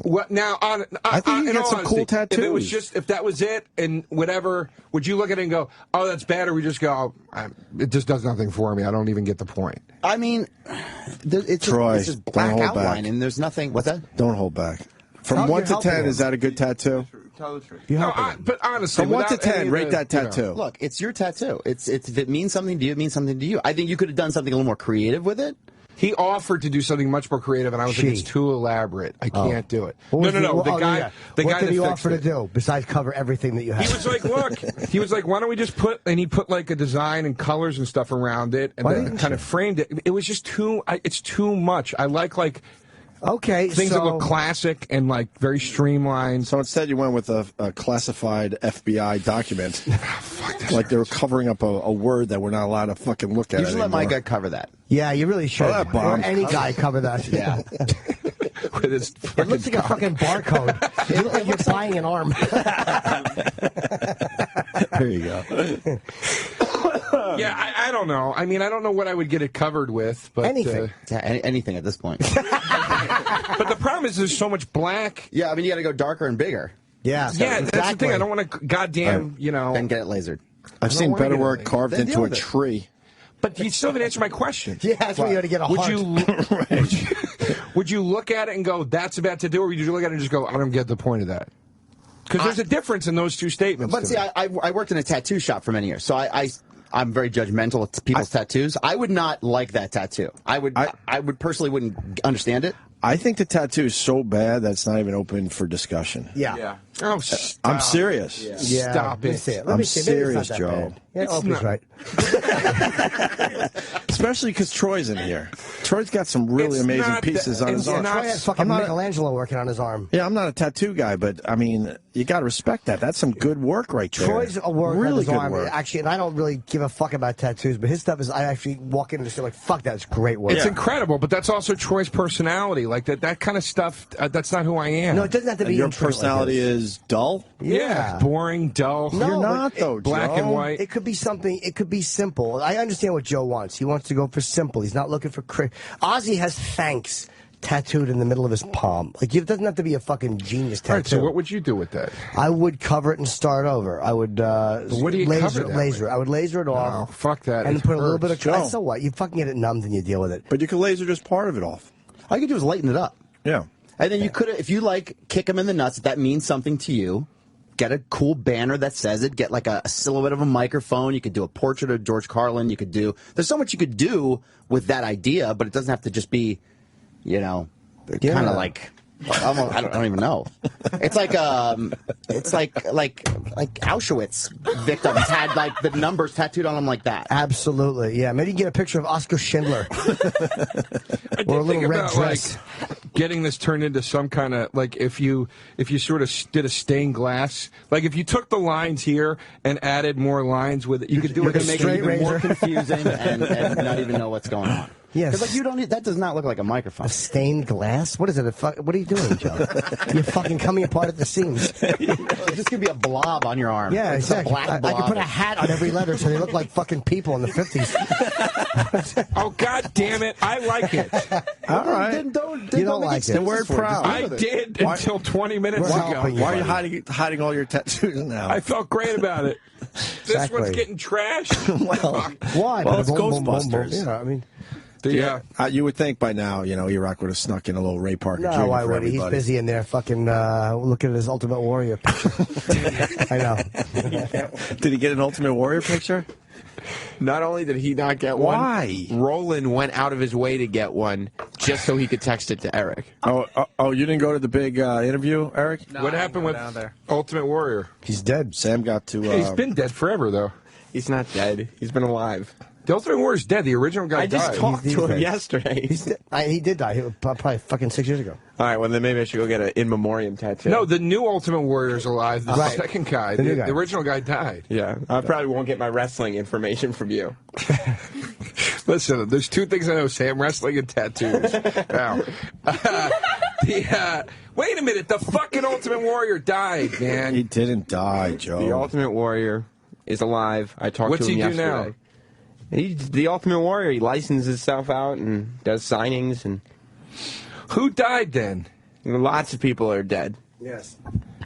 What now? I think you in got all some cool honesty, If it was tattoos. if that was it, and whatever, would you look at it and go, "Oh, that's bad," or we just go, "It just does nothing for me. I don't even get the point." I mean, it's Troy, it's just don't black hold outline, back. and there's nothing. What's that? Don't hold back. From You're 1 to helping 10, him. is that a good tattoo? Tell the truth. You No, helping him. but honestly, From 1 to without any 10, of rate the, that you know, tattoo. Look, it's your tattoo. It's if it means something to you, it means something to you. I think you could have done something a little more creative with it. He offered to do something much more creative, and I was like, it's too elaborate. I can't do it. What No. was The guy, yeah. the What guy did that he fixed offer to it. do besides cover everything that you have? He was like, look, he was like, why don't we just put, and he put like a design and colors and stuff around it, and then kind of framed it. It was just too, it's too much. I like okay, things that look classic and like very streamlined. So instead, you went with a classified FBI document. Like they were covering up a word that we're not allowed to fucking look at. You should let my guy cover that. Yeah, you really should. that bomb. Or any guy cover that. Yeah. With his It looks like a fucking barcode. It looks like you're buying an arm. There you go. Yeah, I don't know. I mean, I don't know what I would get it covered with, but Anything. Yeah, anything at this point. But the problem is there's so much black. Yeah, I mean, you got to go darker and bigger. Yeah, Yeah, that's the thing. I don't want to, goddamn, you know. Then get it lasered. I've seen wanna better get it work like- carved Then into deal a with it. tree. But you still haven't answered my question. Yeah, that's why you got to get a heart. Would you look at it and go, that's about to do, or would you look at it and just go, I don't get the point of that? Because there's a difference in those two statements. But see, I worked in a tattoo shop for many years, so I'm very judgmental of people's tattoos. I would not like that tattoo. I would personally wouldn't understand it. I think the tattoo is so bad that it's not even open for discussion. Yeah. Oh, stop. I'm serious. Yeah. Stop Let me it. see it. I'm Maybe it's serious, not that Joe. bad. Yeah, It's Opie's not. right. Especially because Troy's in here. Troy's got some really It's amazing not pieces that- on his it's arm. not- Troy has fucking I'm not a- Michelangelo working on his arm. Yeah, I'm not a tattoo guy, but I mean, you got to respect that. That's some good work right there. Troy's a work on really his good arm. work. Actually, and I don't really give a fuck about tattoos, but his stuff is, I actually walk in and say, like, fuck, that's great work. It's incredible, but that's also Troy's personality. Like that kind of stuff, that's not who I am. No, it doesn't have to And be your intricate like personality this. is dull. Yeah, boring, dull. No, You're not, but though, black Joe. and white. It could be something. It could be simple. I understand what Joe wants. He wants to go for simple. He's not looking for. Ozzy has thanks tattooed in the middle of his palm. Like it doesn't have to be a fucking genius tattoo. All right, so what would you do with that? I would cover it and start over. I would what do you laser cover that laser. with? I would laser it off. Oh, fuck that. And It put a little bit hurts. of. Joe. So what? You fucking get it numbed and you deal with it. But you can laser just part of it off. All you could do is lighten it up. Yeah. And then you could, if you like, kick him in the nuts. If that means something to you, get a cool banner that says it. Get like a silhouette of a microphone. You could do a portrait of George Carlin. You could do. There's so much you could do with that idea, but it doesn't have to just be, you know, kind of like. Almost, I don't even know. It's like Auschwitz victims had like the numbers tattooed on them like that. Absolutely, yeah. Maybe you get a picture of Oscar Schindler I or a did little think red about dress. like getting this turned into some kind of like if you sort of did a stained glass, like if you took the lines here and added more lines with it, you could do You it can to make straight it even more razor. confusing and not even know what's going on. Yes. Because like you don't need, that does not look like a microphone. A stained glass? What is it? What are you doing, Joe? You're fucking coming apart at the seams. It's just gonna be a blob on your arm. Yeah, It's a exactly. black I blob. could put a hat on every letter so they look like fucking people in the 50s. Oh God damn it! I like it. All right. Then don't You don't make like it. excuses Then we're for proud. I did until 20 minutes We're ago. helping you. Why are you hiding all your tattoos now? I felt great about it. This Exactly. one's getting trashed. Why? Well, it's Boom, boom, boom, boom. Ghostbusters. Yeah, I mean, Yeah. You would think by now, E-Rock would have snuck in a little Ray Parker Jr. no, why for would he? He's everybody. busy in there fucking looking at his Ultimate Warrior picture. I know. Did he get an Ultimate Warrior picture? Not only did he not get Why? one, Roland went out of his way to get one just so he could text it to Eric. Oh, you didn't go to the big interview, Eric? What happened with Ultimate Warrior? He's dead. Sam got to. He's been dead forever, though. He's not dead. He's been alive. The Ultimate Warrior's dead. The original guy I just died. talked He's to him dead. yesterday. He did die. He was probably fucking 6 years ago. All right, well, then maybe I should go get an in memoriam tattoo. No, the new Ultimate Warrior's alive. The Right. second guy, The new the guy. original guy died. Yeah, I probably won't get my wrestling information from you. Listen, there's two things I know: Sam wrestling and tattoos. Wow. Wait a minute, the fucking Ultimate Warrior died, man. He didn't die, Joe. The Ultimate Warrior is alive. I talked What's to him he do yesterday. now? He's the Ultimate Warrior. He licenses himself out and does signings, and Who died then? lots of people are dead. Yes.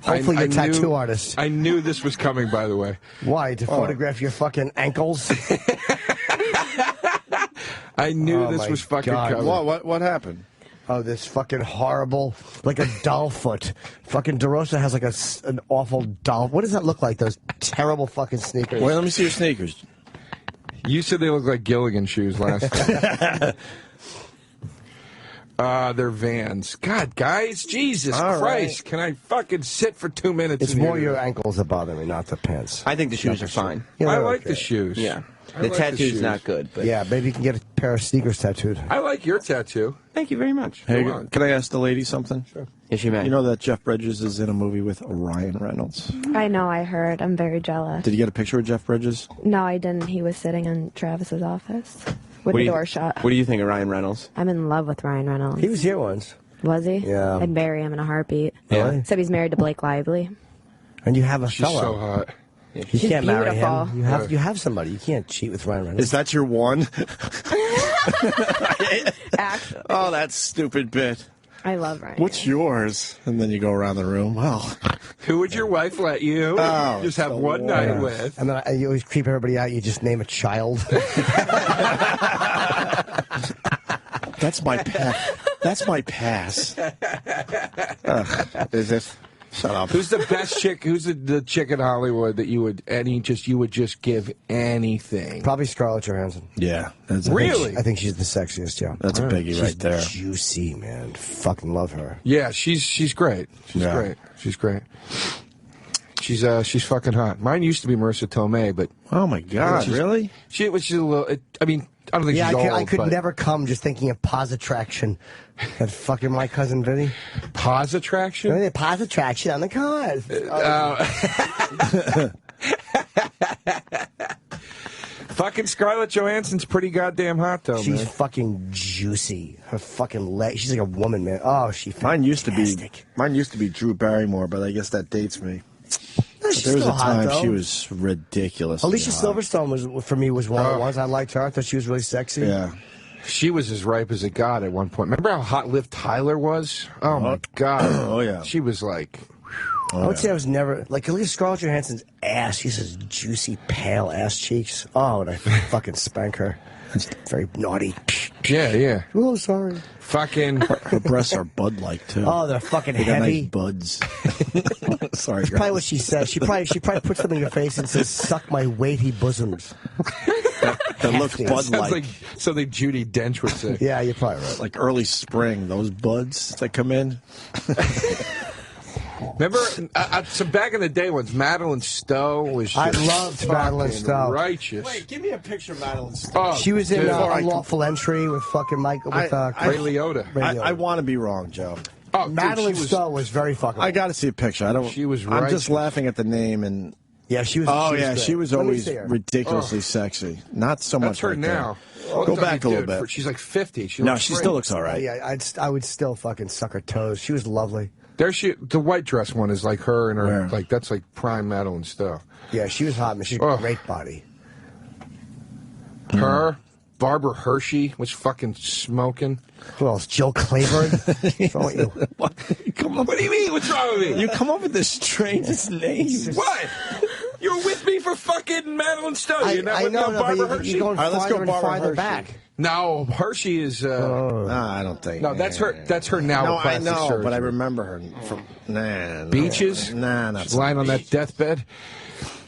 Hopefully you're a tattoo artist. I knew this was coming, by the way. Why? To photograph your fucking ankles? I knew Oh, this my was fucking God. coming. What happened? Oh, this fucking horrible, like a doll foot. Fucking DeRosa has like an awful doll. What does that look like? Those terrible fucking sneakers. Wait, let me see your sneakers. You said they look like Gilligan shoes last time. They're Vans. God, guys, Jesus All Christ. right. Can I fucking sit for 2 minutes? It's in more here? your ankles that bother me, not the pants. I think the shoes are fine. You know, I like okay. the shoes. Yeah. I The like tattoo's shoes. not good, but Yeah, maybe you can get a pair of sneakers tattooed. I like your tattoo. thank you very much. Hey, Go on. can I ask the lady something? Sure. Yes, you may. You know that Jeff Bridges is in a movie with Ryan Reynolds? I know, I heard. I'm very jealous. Did you get a picture of Jeff Bridges? No, I didn't. He was sitting in Travis's office with What the do you- door shut. What do you think of Ryan Reynolds? I'm in love with Ryan Reynolds. He was here once. Was he? Yeah. I'd marry him in a heartbeat. Really? Except he's married to Blake Lively. And you have a She's fellow. so hot. You She's can't marry beautiful. him. You have somebody. You can't cheat with Ryan Reynolds. Is that your one? Actually, Oh, that stupid bit. I love Ryan. What's yours? And then you go around the room. Well, Who would your wife let you Oh, just have the one night worst. with? And then you always creep everybody out. You just name a child. that's my pass. That's my pass. Is it? Shut up. Who's the best chick? Who's the chick in Hollywood that you would just give anything? Probably Scarlett Johansson. Yeah. Really? I think she's the sexiest. Yeah, That's a biggie she's right there. Juicy, man. Fucking love her. Yeah, she's great. She's Yeah. great. She's great. She's fucking hot. Mine used to be Marissa Tomei, but Oh my God! She's- Really? she's a little. I mean, I don't think Yeah, she's old. I could but never come just thinking of Pause Attraction. That fucking my cousin Vinny. Pause attraction. Pause Attraction on the cars. Fucking Scarlett Johansson's pretty goddamn hot though, She's man. fucking juicy. Her fucking leg. She's like a woman, man. Oh, Mine used to be. fantastic. Mine used to be Drew Barrymore, but I guess that dates me. No, she's There was still a hot, time though. she was ridiculous. Alicia Silverstone was for me was one of the ones I liked her. I thought she was really sexy. Yeah. She was as ripe as it got at one point. Remember how hot Liv Tyler was? Oh my god. Oh, yeah. She was like. I would say I was never like at least Scarlett Johansson's ass. She has juicy, pale ass cheeks. Oh, and I fucking spank her. It's very naughty. Yeah. Oh, sorry. Fucking. Her breasts are bud-like too. Oh, they're fucking They got heavy. nice buds. Sorry, Probably girl. what she says. She probably put something in your face and says, "Suck my weighty bosoms." That looks Hefty. Sounds bud-like. like something Judi Dench would say. Yeah, you're probably right. Like early spring, those buds that come in. Remember, so back in the day when Madeline Stowe was just I loved Madeline fucking Stowe. righteous. give me a picture of Madeline Stowe. Oh, She was in dude. Unlawful Entry with fucking Mike with Ray Liotta. Ray Liotta. I want to be wrong, Joe. Oh, dude, Madeline she was- Stowe was very fucking. I got to see a picture. I don't. She was I'm just righteous. laughing at the name and. Yeah, she was. Oh she was yeah, great. she was Let me always see her. ridiculously sexy. Not so That's much her right now. there. Go back a little bit. She's like 50. She No, looks she great. still looks all right. Yeah, I would still fucking suck her toes. She was lovely. There the white dress one is like her and her Where? like that's like prime Madeline Stowe. Yeah, she was hot. Man. She had Oh. a great body. Her, Barbara Hershey was fucking smoking. Who else? Jill Clayburgh. Don't you- What do you mean? What's wrong with me? You come up with the strangest names. What? You're with me for fucking Madeline Stowe. You're not I with know, no Barbara but Hershey. you're going All right, let's farther go and Barbara farther Hershey. back. No, Hershey is. Nah, I don't think. No, that's her. That's her now. No, with I plastic know, surgery. but I remember her from. Nah. No. Beaches. Nah, not She's lying on that deathbed.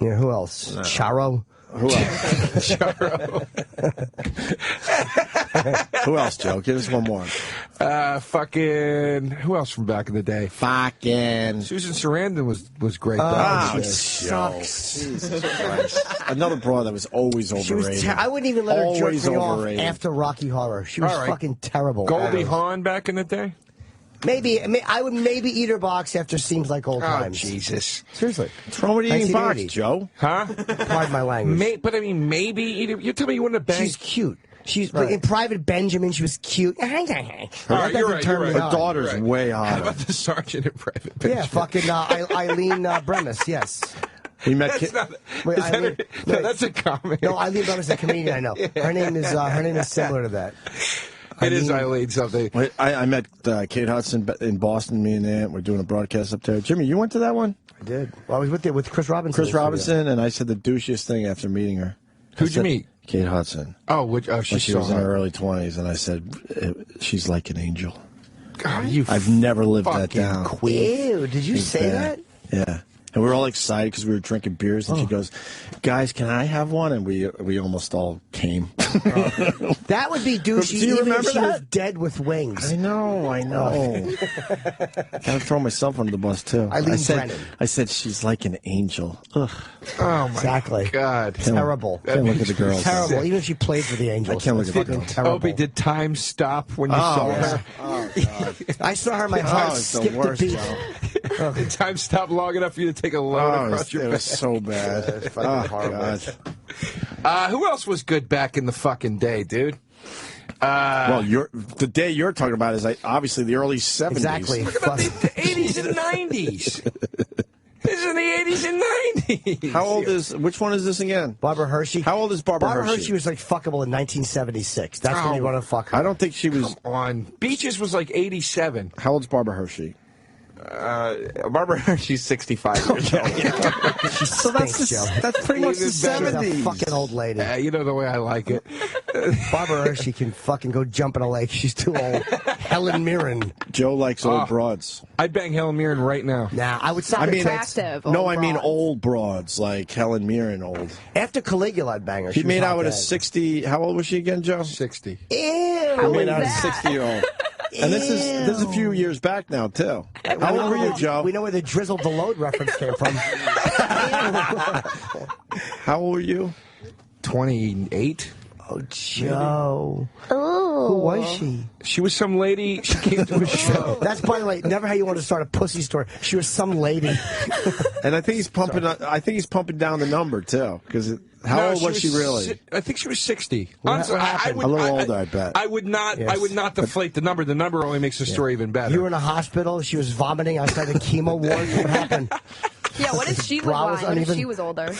Yeah, who else? Charo. Who else? Who else, Joe? Give us one more. Fucking. Who else from back in the day? Fucking. Susan Sarandon was great. Ah, though. she Joe. sucks. Jesus Christ. Another broad that was always She was. overrated. I wouldn't even let her jerk Always me off overrated. after Rocky Horror. She was All right. fucking terrible. Goldie Hawn back in the day. Maybe I would maybe eat her box after Seems Like Old Oh Times. Jesus. Seriously. What's wrong with eating box, 1980. Joe? Huh? Pardon my language. But I mean, maybe you tell me you wouldn't have banged. She's cute. She's like, in Private Benjamin. She was cute. All right, you're right. You're right. Her daughter's Right. way How hotter. about the sergeant in Private Yeah, Benjamin? fucking Eileen Bremis. Yes. We met. That's not. Wait, is that Eileen- no, wait. that's a comic. No, Eileen Bremis is a comedian. I know. Her name is similar to that. It is Eileen something. Wait, I met Kate Hudson in Boston. Me and Aunt were doing a broadcast up there. Jimmy, you went to that one? I did. Well, I was with Chris Robinson. Chris Robinson, and I said the douchiest thing after meeting her. Who'd I you said, meet? Kate Hudson. Oh, When she's she so was in her hot. early 20s, and I said, she's like an angel. God, you I've never lived that fucking down. Ew, did you She's say bad. that? Yeah. And we were all excited because we were drinking beers, and she goes, "Guys, can I have one?" And we almost all came. That would be douchey. Do you even remember if she was that? dead with wings. I know. Gotta throw myself under the bus too. Eileen Brennan. I said she's like an angel. Ugh. Oh my Exactly. God. Terrible. Can't look at the girls. Terrible. Even if she played for the Angels. I can't look at the Fucking girls. terrible. Opie, did time stop when you saw her? Oh God. I saw her, my heart it's the skipped a worst, beat. Joe. Did time stop long enough for you to take a load across your It was face? so bad. God. Who else was good back in the fucking day, dude? Well, the day you're talking about is obviously the early 70s. Exactly. Look about the 80s and 90s. This is in the 80s and 90s. Which one is this again? Barbara Hershey. How old is Barbara Hershey? Barbara Hershey was like fuckable in 1976. That's when you want to fuck her. I don't think she was. Come on. Beaches was like 87. How old's Barbara Hershey? Barbara Hershey's 65 years old. So that's pretty much the She's a 70s. fucking old lady. You know the way I like it. Barbara Hershey can fucking go jump in a lake. She's too old. Helen Mirren. Joe likes old broads. I'd bang Helen Mirren right now. Nah, I would say. Attractive. No, old I mean broads. old broads, like Helen Mirren old. After Caligula, I'd bang her. She was made hot out with a then. 60. How old was she again, Joe? 60. Ew. She made out with a that? 60-year-old. And this is a few years back now, too. How old were you, Joe? We know where the drizzled the load reference came from. How old were you? 28. Oh, Joe. Who was she? She was some lady. She came to a show. That's, by the way, never how you want to start a pussy story. She was some lady. And I think he's pumping. I think he's pumping down the number too. Because how old was she really? I think she was 60. What Honestly, happened? A little older, I bet. I would not. Yes. I would not deflate the number. The number only makes the story even better. You were in a hospital. She was vomiting outside the chemo ward. What happened? Yeah, what if she was Bra was lying? What if uneven? she was older?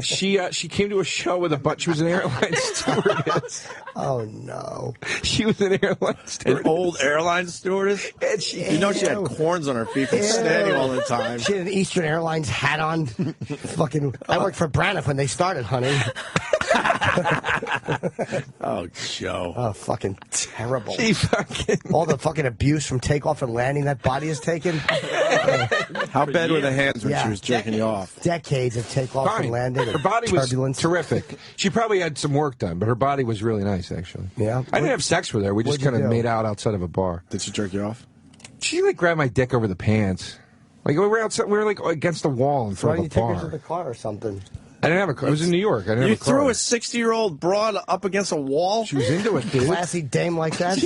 She came to a show with a bunch. She was an airline stewardess. Oh, no. She was an airline stewardess. An old airline stewardess. And she, You know she had corns on her feet from standing all the time. She had an Eastern Airlines hat on. Fucking, I worked for Braniff when they started, honey. Oh, Joe. Oh, fucking terrible. she fucking. All the fucking abuse from takeoff and landing that body has taken. How bad were the hands when Yeah. she was jerking you off? Decades of takeoff Fine. and landing. Her and body was turbulence. terrific. She probably had some work done, but her body was really nice, actually. Yeah. I didn't have sex with her. We just What'd you kind of do? made out outside of a bar. Did she jerk you off? She like grabbed my dick over the pants. Like we were outside. We were like against the wall in So why front didn't of you a take her to bar. the car or something? I didn't have a car. I was in New York. I didn't You have a car. threw a 60-year-old broad up against a wall? She was into it, dude. Classy dame like that?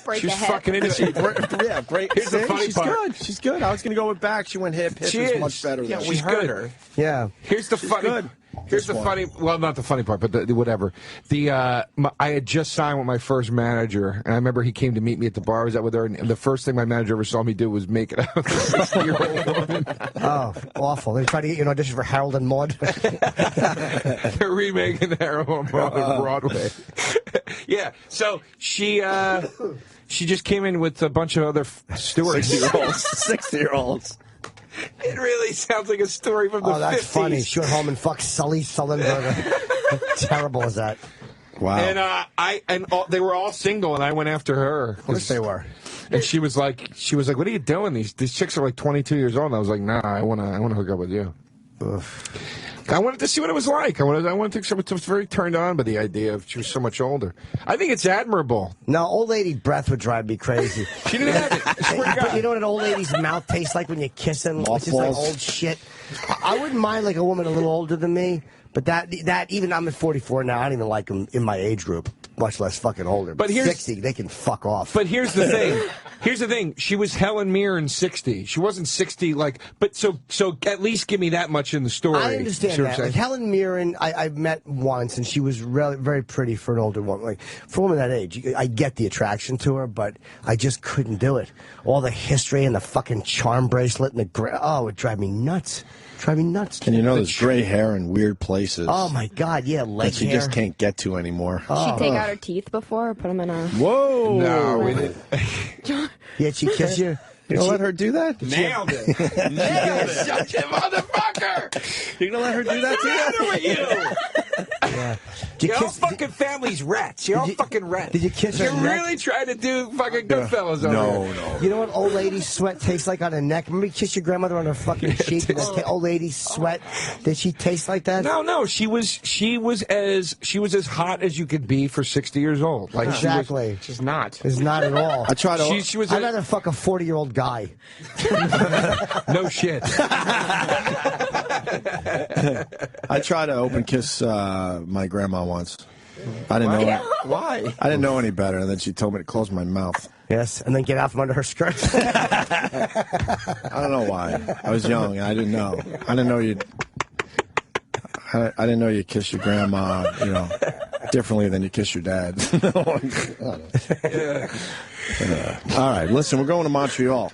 Break She a was hip. fucking into it. Yeah, break. Here's the See? funny She's part. good. She's good. I was going to go with back. She went hip. Hip She is is. much better. Yeah, than we she's heard good. her. Yeah. Here's the funny. good. Here's the Guess funny. Well, not the funny part, but the whatever. I had just signed with my first manager, and I remember he came to meet me at the bar. I was out with her, and the first thing my manager ever saw me do was make it out with a 60-year-old woman. Oh, awful. They tried to get you an audition for Harold and Maude. They're remaking the Harold on Broadway. Yeah. So she just came in with a bunch of other stewards. 60-year-olds. It really sounds like a story from the 50s. Oh, that's funny. She went home and fucked Sully Sullenberger. How terrible is that? Wow. And they were all single, and I went after her. Of course they were. And she was like, "What are you doing? These chicks are like 22 years old." And I was like, "Nah, I wanna hook up with you." I wanted to see what it was like. I wanted to. I was very turned on by the idea of she was so much older. I think it's admirable. No, old lady breath would drive me crazy. She didn't have it. I swear to But God. you know what an old lady's mouth tastes like when you kiss them? It's just like Mothballs. old shit. I wouldn't mind like a woman a little older than me, but that even I'm at 44 now. I don't even like them in my age group, much less fucking older. But here's- 60, they can fuck off. But here's the thing. Here's the thing. She was Helen Mirren 60. She wasn't 60 like. But so at least give me that much in the story. I understand See what I'm that. saying? Like Helen Mirren, I've met once, and she was really, very pretty for an older woman. Like for a woman that age, I get the attraction to her, but I just couldn't do it. All the history and the fucking charm bracelet and it would drive me nuts. Drive me nuts. And you know there's gray hair in weird places Oh my God, yeah, leg that she hair. just can't get to anymore. She'd take out her teeth before or put them in a... Whoa! No, we didn't. Yeah, she kiss you. You gonna let her do that? Nailed it. Nailed it. Shut you motherfucker. You gonna let her do that to you? What's the matter with you? Yeah. Did Your whole fucking family's rats. You're all fucking rats. Did you kiss her You're neck? really trying to do fucking Goodfellas over here. You know what old lady sweat tastes like on her neck? Remember you kiss your grandmother on her fucking cheek and that old lady sweat? Did she taste like that? No. She was as hot as you could be for 60 years old. Like exactly. She's not. It's not at all. I try to. I'd rather fuck a 40-year-old guy. No shit. I tried to open kiss my grandma once. I didn't know. Why? I didn't know any better, and then she told me to close my mouth. Yes, and then get out from under her skirt. I don't know why. I was young. I didn't know. I didn't know you'd. I didn't know you kiss your grandma, differently than you kiss your dad. All right, listen, we're going to Montreal.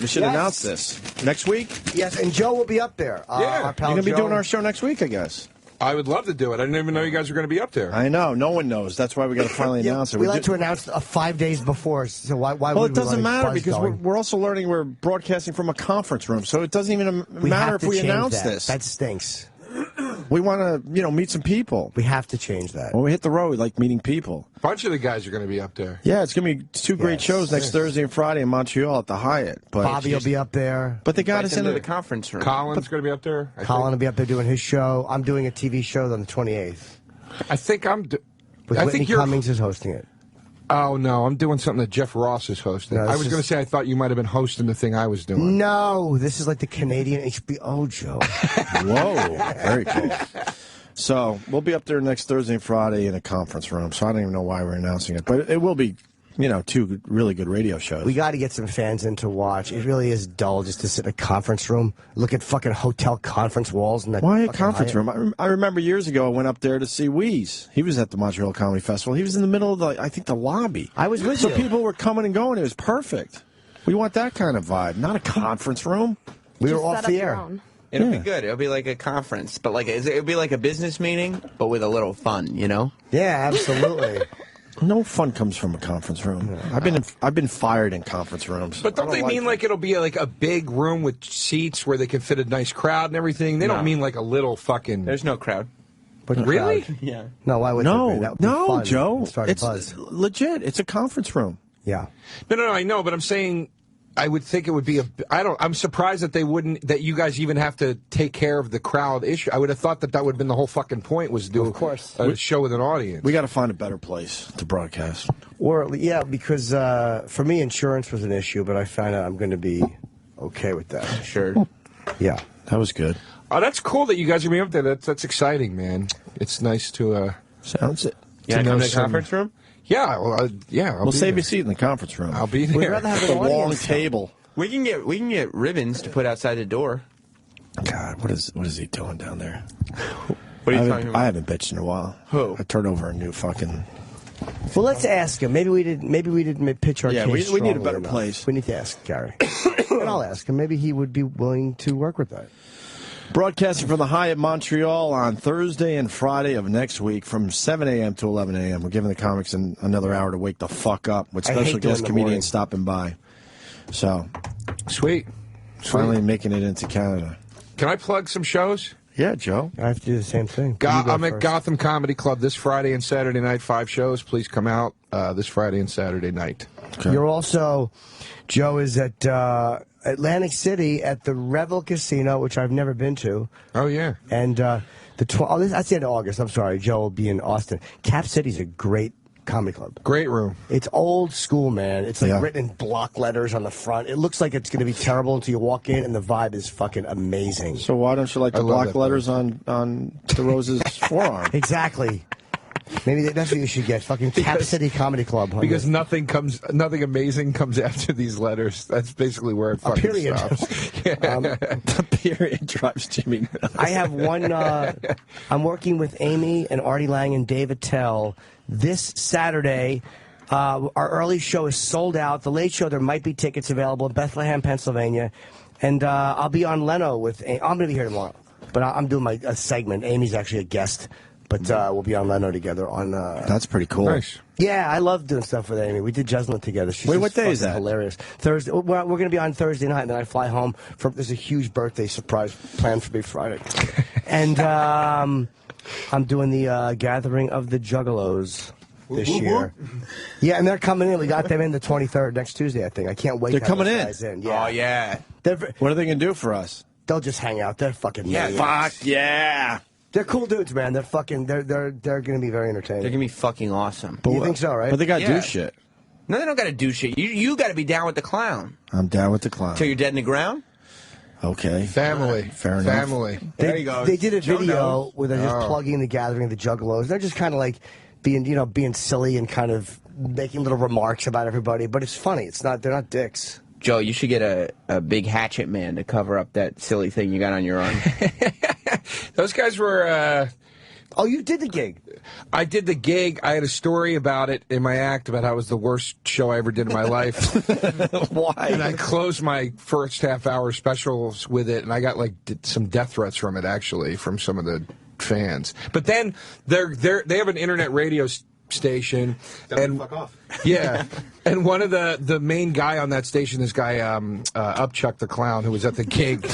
We should announce this next week. Yes, and Joe will be up there. Yeah, our pal you're gonna be Joe. doing our show next week, I guess. I would love to do it. I didn't even know you guys were going to be up there. I know. No one knows. That's why we got to finally announce it. We like to announce 5 days before. So why well, would it doesn't we matter because we're also learning we're broadcasting from a conference room, so it doesn't even matter if we announce this. That stinks. We want to, meet some people. We have to change that. When we hit the road, we like meeting people. A bunch of the guys are going to be up there. Yeah, it's going to be two great shows next Thursday and Friday in Montreal at the Hyatt. But Bobby will be up there. But they got us into the conference room. Colin's going to be up there. Colin will be up there doing his show. I'm doing a TV show on the 28th. I think I'm. I think Cummings is hosting it. Oh, no, I'm doing something that Jeff Ross is hosting. No, I was going to say I thought you might have been hosting the thing I was doing. No, this is like the Canadian HBO show. Whoa, very cool. So we'll be up there next Thursday and Friday in a conference room. So I don't even know why we're announcing it. But it will be, two really good radio shows. We got to get some fans in to watch. It really is dull just to sit in a conference room, look at fucking hotel conference walls. And Why a conference room? I remember years ago I went up there to see Wheeze. He was at the Montreal Comedy Festival. He was in the middle of the lobby. I was with you. So people were coming and going. It was perfect. We want that kind of vibe, not a conference room. We were off the air. It'll be good. It'll be like a conference, but it'll be like a business meeting, but with a little fun, Yeah, absolutely. No fun comes from a conference room. I've been fired in conference rooms. But don't they mean like it'll be like a big room with seats where they can fit a nice crowd and everything? They don't mean like a little fucking. There's no crowd. Really? Crowd. Yeah. No, why would there be? That would be fun. Joe. It's It's legit. It's a conference room. Yeah. No, I know, but I'm saying I would think it would be I'm surprised that that you guys even have to take care of the crowd issue. I would have thought that would have been the whole fucking point was to do a show with an audience. We got to find a better place to broadcast. Because for me, insurance was an issue, but I found out I'm going to be okay with that. Sure. Yeah. That was good. Oh, that's cool that you guys are going to be up there. That's exciting, man. It's nice to. Sounds it. You want to come to the conference room? Yeah, well, we'll save you a seat in the conference room. I'll be there. We'd rather have a an long audience. table. We can get ribbons to put outside the door. God, what is he doing down there? What are you talking about? I haven't bitched in a while. Who? I turned over a new fucking. Well, let's ask him. Maybe we didn't pitch our case. We need a strongly better enough. place. We need to ask Gary, and I'll ask him. Maybe he would be willing to work with that. Broadcasting from the Hyatt Montreal on Thursday and Friday of next week from 7 a.m. to 11 a.m. We're giving the comics another hour to wake the fuck up with special guest comedians stopping by. So, Sweet. Finally making it into Canada. Can I plug some shows? Yeah, Joe. I have to do the same thing. I'm at Gotham Comedy Club this Friday and Saturday night, 5 shows. Please come out this Friday and Saturday night. Okay. You're also, Joe is at Atlantic City at the Revel Casino, which I've never been to. Oh, yeah. And that's the end of August. I'm sorry. Joe will be in Austin. Cap City's a great comedy club. Great room. It's old school, man. It's like written in block letters on the front. It looks like it's going to be terrible until you walk in, and the vibe is fucking amazing. So why don't you like the block letters on DeRosa's forearm? Exactly. Maybe that's what you should get. Fucking Cap City Comedy Club. Because nothing amazing comes after these letters. That's basically where it fucking period. stops. The period drives Jimmy nuts. I have one. I'm working with Amy and Artie Lang and Dave Attell this Saturday. Our early show is sold out. The late show, there might be tickets available in Bethlehem, Pennsylvania. And I'll be on Leno with I'm going to be here tomorrow. But I'm doing my segment. Amy's actually a guest. But we'll be on Leno together on. That's pretty cool. Nice. Yeah, I love doing stuff with Amy. We did Jeslyn together. She's Wait, just what day is that? Hilarious. Thursday. We're going to be on Thursday night, and then I fly home. There's a huge birthday surprise planned for me Friday. And I'm doing the Gathering of the Juggalos this year. Yeah, and they're coming in. We got them in the 23rd, next Tuesday, I think. I can't wait They're to have coming those in. guys Yeah. Oh, yeah. What are they going to do for us? They'll just hang out. They're fucking maniacs. Fuck yeah. They're cool dudes, man. They're fucking. They're going to be very entertaining. They're going to be fucking awesome. You think so, right? But they got to Yeah. do shit. No, they don't got to do shit. You got to be down with the clown. I'm down with the clown. Till you're dead in the ground? Okay. Family. Fair enough. Family. There you go. They did a Joe video knows. where they're just plugging the Gathering of the Juggalos. They're just kind of like being silly and kind of making little remarks about everybody. But it's funny. They're not dicks. Joe, you should get a big hatchet man to cover up that silly thing you got on your arm. Those guys were. Oh, you did the gig. I did the gig. I had a story about it in my act about how it was the worst show I ever did in my life. Why? And I closed my first half-hour specials with it, and I got some death threats from it, actually, from some of the fans. But then they have an internet radio station, and fuck off. Yeah, and one of the main guy on that station, this guy Upchuck the Clown, who was at the gig.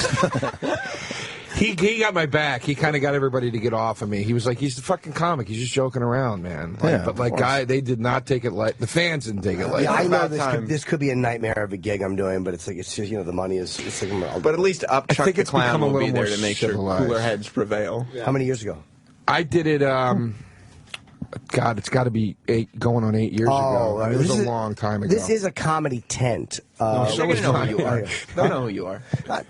He got my back. He kind of got everybody to get off of me. He was like, he's the fucking comic. He's just joking around, man. They did not take it light. The fans didn't take it light. Yeah, I know this could be a nightmare of a gig I'm doing, but it's just, the money is. It's like, But at least Upchuck the Clown will be there to make sure civilized. cooler heads prevail. Yeah. How many years ago? I did it. God, it's got to be 8 years ago. It was a long time ago. This is a comedy tent. They're going to know who you are. They'll know who you are.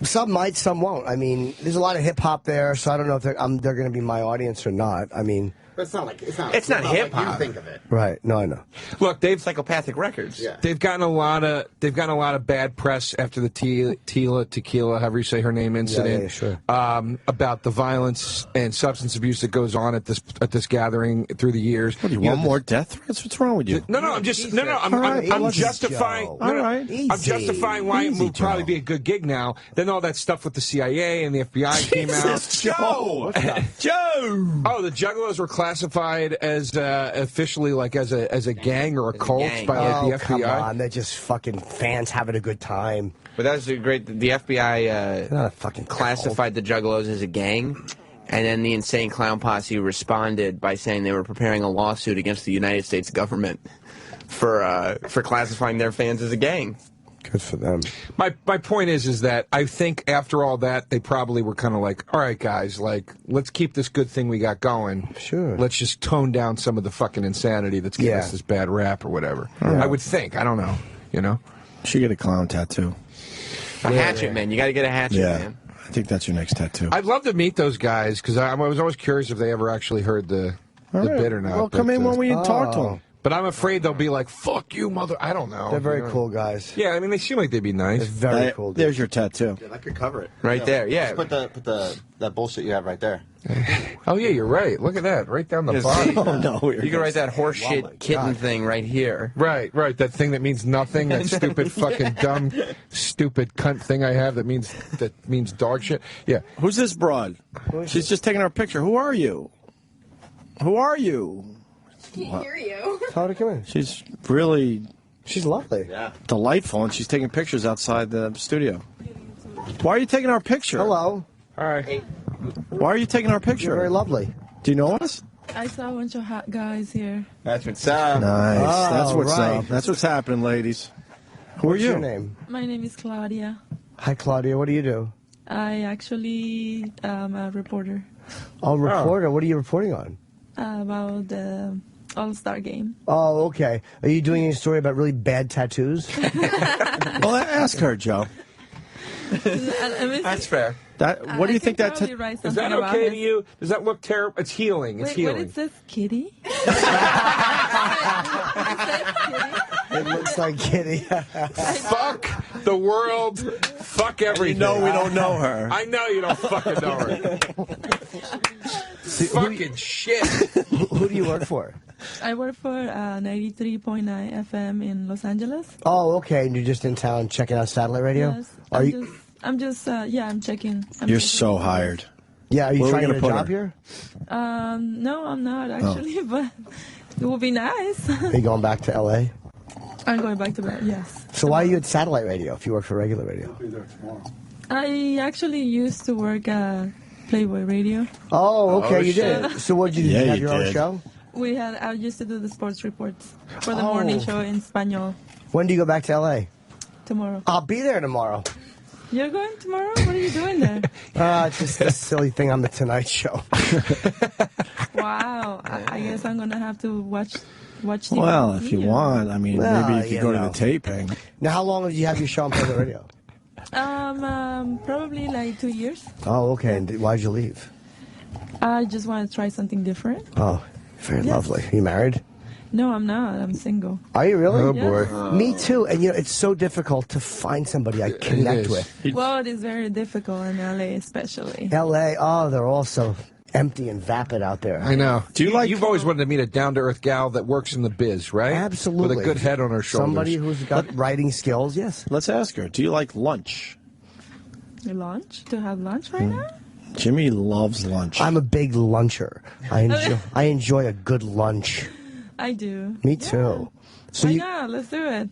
Some might, some won't. I mean, there's a lot of hip hop there, so I don't know if they're going to be my audience or not. I mean, But it's not like It's not Like hip hop. you think of it. right? No, I know. Look, they've Psychopathic Records. Yeah. They've gotten a lot of bad press after the Tequila, however you say her name, incident. Yeah, sure. About the violence and substance abuse that goes on at this gathering through the years. What do you want more death threats? What's wrong with you? No, I'm just I'm right, I'm easy, justifying. Joe. No, no, All right. I'm justifying why it would probably be a good gig now. Then all that stuff with the CIA and the FBI came out. Joe! Joe! Oh, the Juggalos were classified as officially like as a gang or a cult gang. by like the Come FBI. on, they're just fucking fans having a good time. But that was a great. The FBI They're not a fucking classified the Juggalos as a gang, and then the Insane Clown Posse responded by saying they were preparing a lawsuit against the United States government for classifying their fans as a gang. Good for them. My point is that I think after all that they probably were kind of like, all right, guys, like let's keep this good thing we got going. Sure. Let's just tone down some of the fucking insanity that's giving us this bad rap or whatever. I would think. I don't know. You know. Should get a clown tattoo. A hatchet, man. You got to get a hatchet, man. I think that's your next tattoo. I'd love to meet those guys because I was always curious if they ever actually heard the bit or not. Well, come in when we talk to them. But I'm afraid they'll be like, "Fuck you, mother." I don't know. They're very You know? cool guys. Yeah, I mean, they seem like they'd be They're nice. very cool. Dude. There's your tattoo. Yeah, that could cover it. Right there, yeah. Just put that bullshit you have right there. Oh yeah, you're right. Look at that, right down the Yes, bottom. see? Oh, no. You can write that horseshit Oh, my kitten God. thing right here. Right. That thing that means nothing. That stupid, fucking dumb, stupid cunt thing I have that means dog shit. Yeah. Who's this broad? She's just taking our picture. Who are you? Who are you? Can't hear you. Tell her to come in. She's really She's lovely. Yeah. delightful, and she's taking pictures outside the studio. Why are you taking our picture? Hello. All right. Why are you taking our picture? You're very lovely. Do you know us? I saw a bunch of hot guys here. That's what's up. Nice. That's what's right. up. That's what's happening, ladies. Who What's are you? your name? My name is Claudia. Hi, Claudia. What do you do? I actually am a reporter Oh, reporter. What are you reporting on? about the All-Star game. Oh, okay. Are you doing any story about really bad tattoos? Well, ask her, Joe. That's fair. What do you think that? Probably write Is something that about okay it. to you? Does that look terrible? It's healing. It's Wait, healing. when it says kitty? It looks like Kitty. Fuck the world. Fuck everything. No, we don't know her. I know you don't fucking know her. Fucking shit. Who do you work for? I work for 93.9 FM in Los Angeles. Oh, okay. And you're just in town checking out satellite radio? Yes. Are I'm checking. You're so hired. Yeah, are you Where are we trying to get a gonna put job her? here? No, I'm not actually, but it would be nice. Are you going back to L.A.? I'm going back to bed, yes. So why are you at satellite radio if you work for regular radio? I actually used to work Playboy Radio. Oh, okay, Oh, you shit. did. So what did you Yeah, have you your own did. show? I used to do the sports reports for the morning show in Espanol When do you go back to LA? tomorrow. I'll be there tomorrow. You're going tomorrow? What are you doing there? It's just a silly thing on the Tonight Show. Wow. I guess I'm gonna have to watch the Well, if you want, I mean, Well, maybe you could go to know. the taping. Now, how long have you had your show on Playboy Radio? Probably like 2 years. Oh, okay. And why'd you leave? I just want to try something different. Oh, very lovely. You married? No, I'm not. I'm single. Are you really? Oh, boy. Me too. And it's so difficult to find somebody I connect with. Well, it is very difficult in LA, especially. LA, they're all so empty and vapid out there. I know. You've always wanted to meet a down-to-earth gal that works in the biz, right? Absolutely. With a good head on her shoulders. Somebody who's got writing skills, yes. Let's ask her. Do you like lunch? Lunch? To have lunch right now? Jimmy loves lunch. I'm a big luncher. I enjoy a good lunch. I do. Me too. So Why not? Let's do it.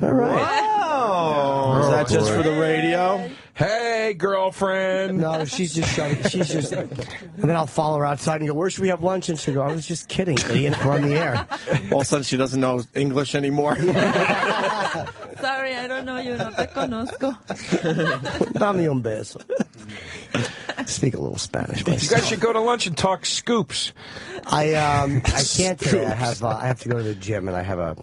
All right. Oh, is that just for the radio? Hey, girlfriend. No, she's just shutting. She's just. And then I'll follow her outside and go, "Where should we have lunch?" And she'll go, "I was just kidding, idiot. We're on the air." All of a sudden, she doesn't know English anymore. Sorry, I don't know you. No te conozco. Dame un beso. Speak a little Spanish. You guys should go to lunch and talk scoops. I can't today. I have to go to the gym and I have a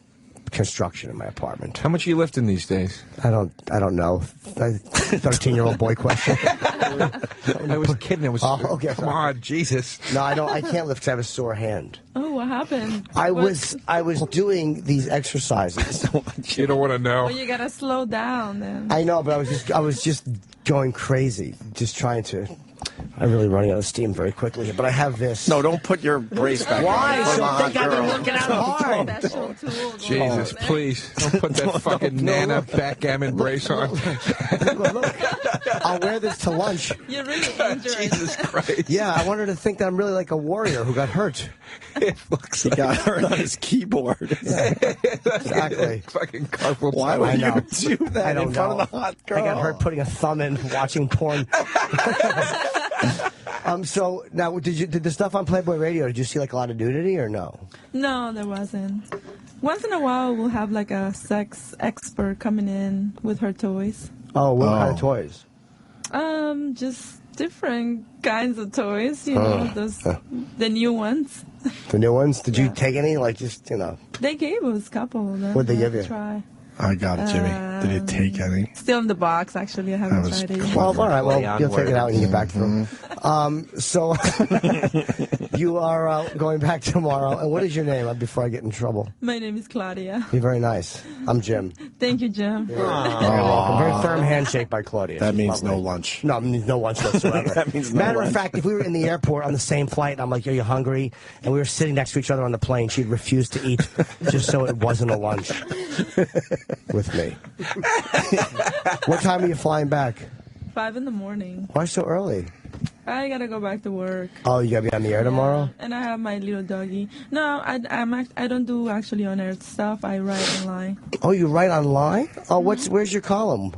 construction in my apartment. How much are you lifting these days? I don't know. 13-year-old boy question. I was kidding. It was. Okay. Come on, Jesus. No, I don't. I can't lift because I have a sore hand. Oh, what happened? I was doing these exercises. You don't want to know. Well, you gotta slow down then. I know, but I was just going crazy, just trying to. I'm really running out of steam very quickly, but I have this. No, don't put your brace back Why? on. She'll Come think on, I've been girl. working out hard. Special tool. Jesus, please. Don't put that fucking Nana backgammon brace on. Look, I'll wear this to lunch. You're really injured. Jesus Christ. Yeah, I want her to think that I'm really like a warrior who got hurt. It looks He got hurt on his keyboard. Exactly. Fucking carpal Why tunnel. would I know. you do that I don't in front know. of the hot girl? I got hurt putting a thumb in watching porn. So now, did the stuff on Playboy Radio? Did you see like a lot of nudity or no? No, there wasn't. Once in a while, we'll have like a sex expert coming in with her toys. Oh, what kind of toys? Just different kinds of toys. You know, the new ones. The new ones? Did you take any? Like just They gave us a couple of them. What'd they give you? Try. I got it, Jimmy. Did it take any? Still in the box, actually. I haven't was tried it yet. Well, all right. Well, Play you'll take it out when you get back to them. Mm-hmm. So you are going back tomorrow. And what is your name before I get in trouble? My name is Claudia. You're very nice. I'm Jim. Thank you, Jim. Very welcome. Very firm handshake by Claudia. That She's means lovely. no lunch. No, it means no lunch whatsoever. That means no Matter of lunch. fact, if we were in the airport on the same flight, and I'm like, "Are you hungry?" and we were sitting next to each other on the plane, she'd refuse to eat just so it wasn't a lunch with me. What time are you flying back? 5 in the morning. Why so early? I gotta go back to work. Oh, you gotta be on the air tomorrow? And I have my little doggy. No, I don't do actually on air stuff. I write online. Oh, you write online? Oh, where's your column?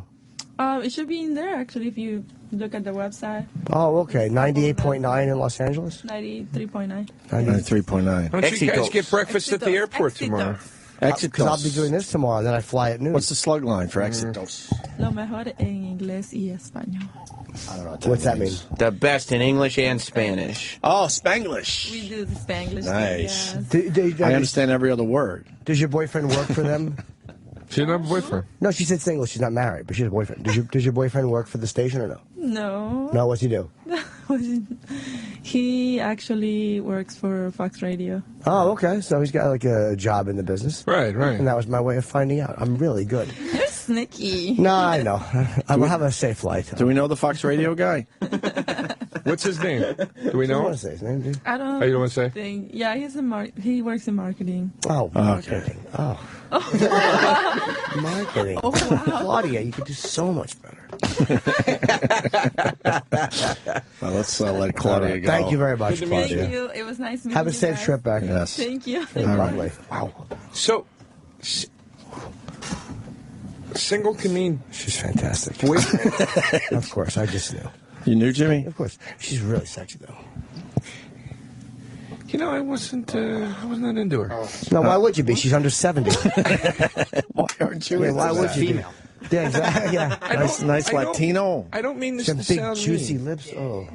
It should be in there actually if you look at the website. Oh, okay. 98.9 in Los Angeles? 93.9. 93.9. Why don't you guys get breakfast at the airport tomorrow? Because I'll be doing this tomorrow, and then I fly at noon. What's the slug line for Exitos? Lo mejor en inglés y español. I don't know what What's that mean? The best in English and Spanish. Oh, Spanglish. We do the Spanglish Nice. thing, yes. I understand every other word. Does your boyfriend work for them? She doesn't have a boyfriend. No, she said single. She's not married, but she has a boyfriend. Does your boyfriend work for the station or no? No. No, what's he do? He actually works for Fox Radio. Oh, okay. So he's got like a job in the business. Right, right. And that was my way of finding out. I'm really good. You're sneaky. No, I know. I will have a safe flight. Do we know the Fox Radio guy? What's his name? Do we I don't know? want to say his name, do you? I don't. Oh, you don't want to say? think. Yeah, he works in marketing. Oh, marketing. Oh. Marketing. Oh wow. Claudia, you could do so much better. Well, let's let Claudia go. Thank you very much, Thank Claudia. you. It was nice meeting Have a you safe guys. trip back. Yes. Thank you. Lovely. Wow. So, single can mean She's fantastic. boyfriend. Of course, I just knew. You knew Jimmy? Of course. She's really sexy, though. You know, I wasn't that into her. No, why would you be? She's under 70. Why aren't you? Yeah, why would you Female. be? Yeah, exactly. Yeah. Nice Latino. I don't mean this Some to big, sound juicy mean. lips. Oh.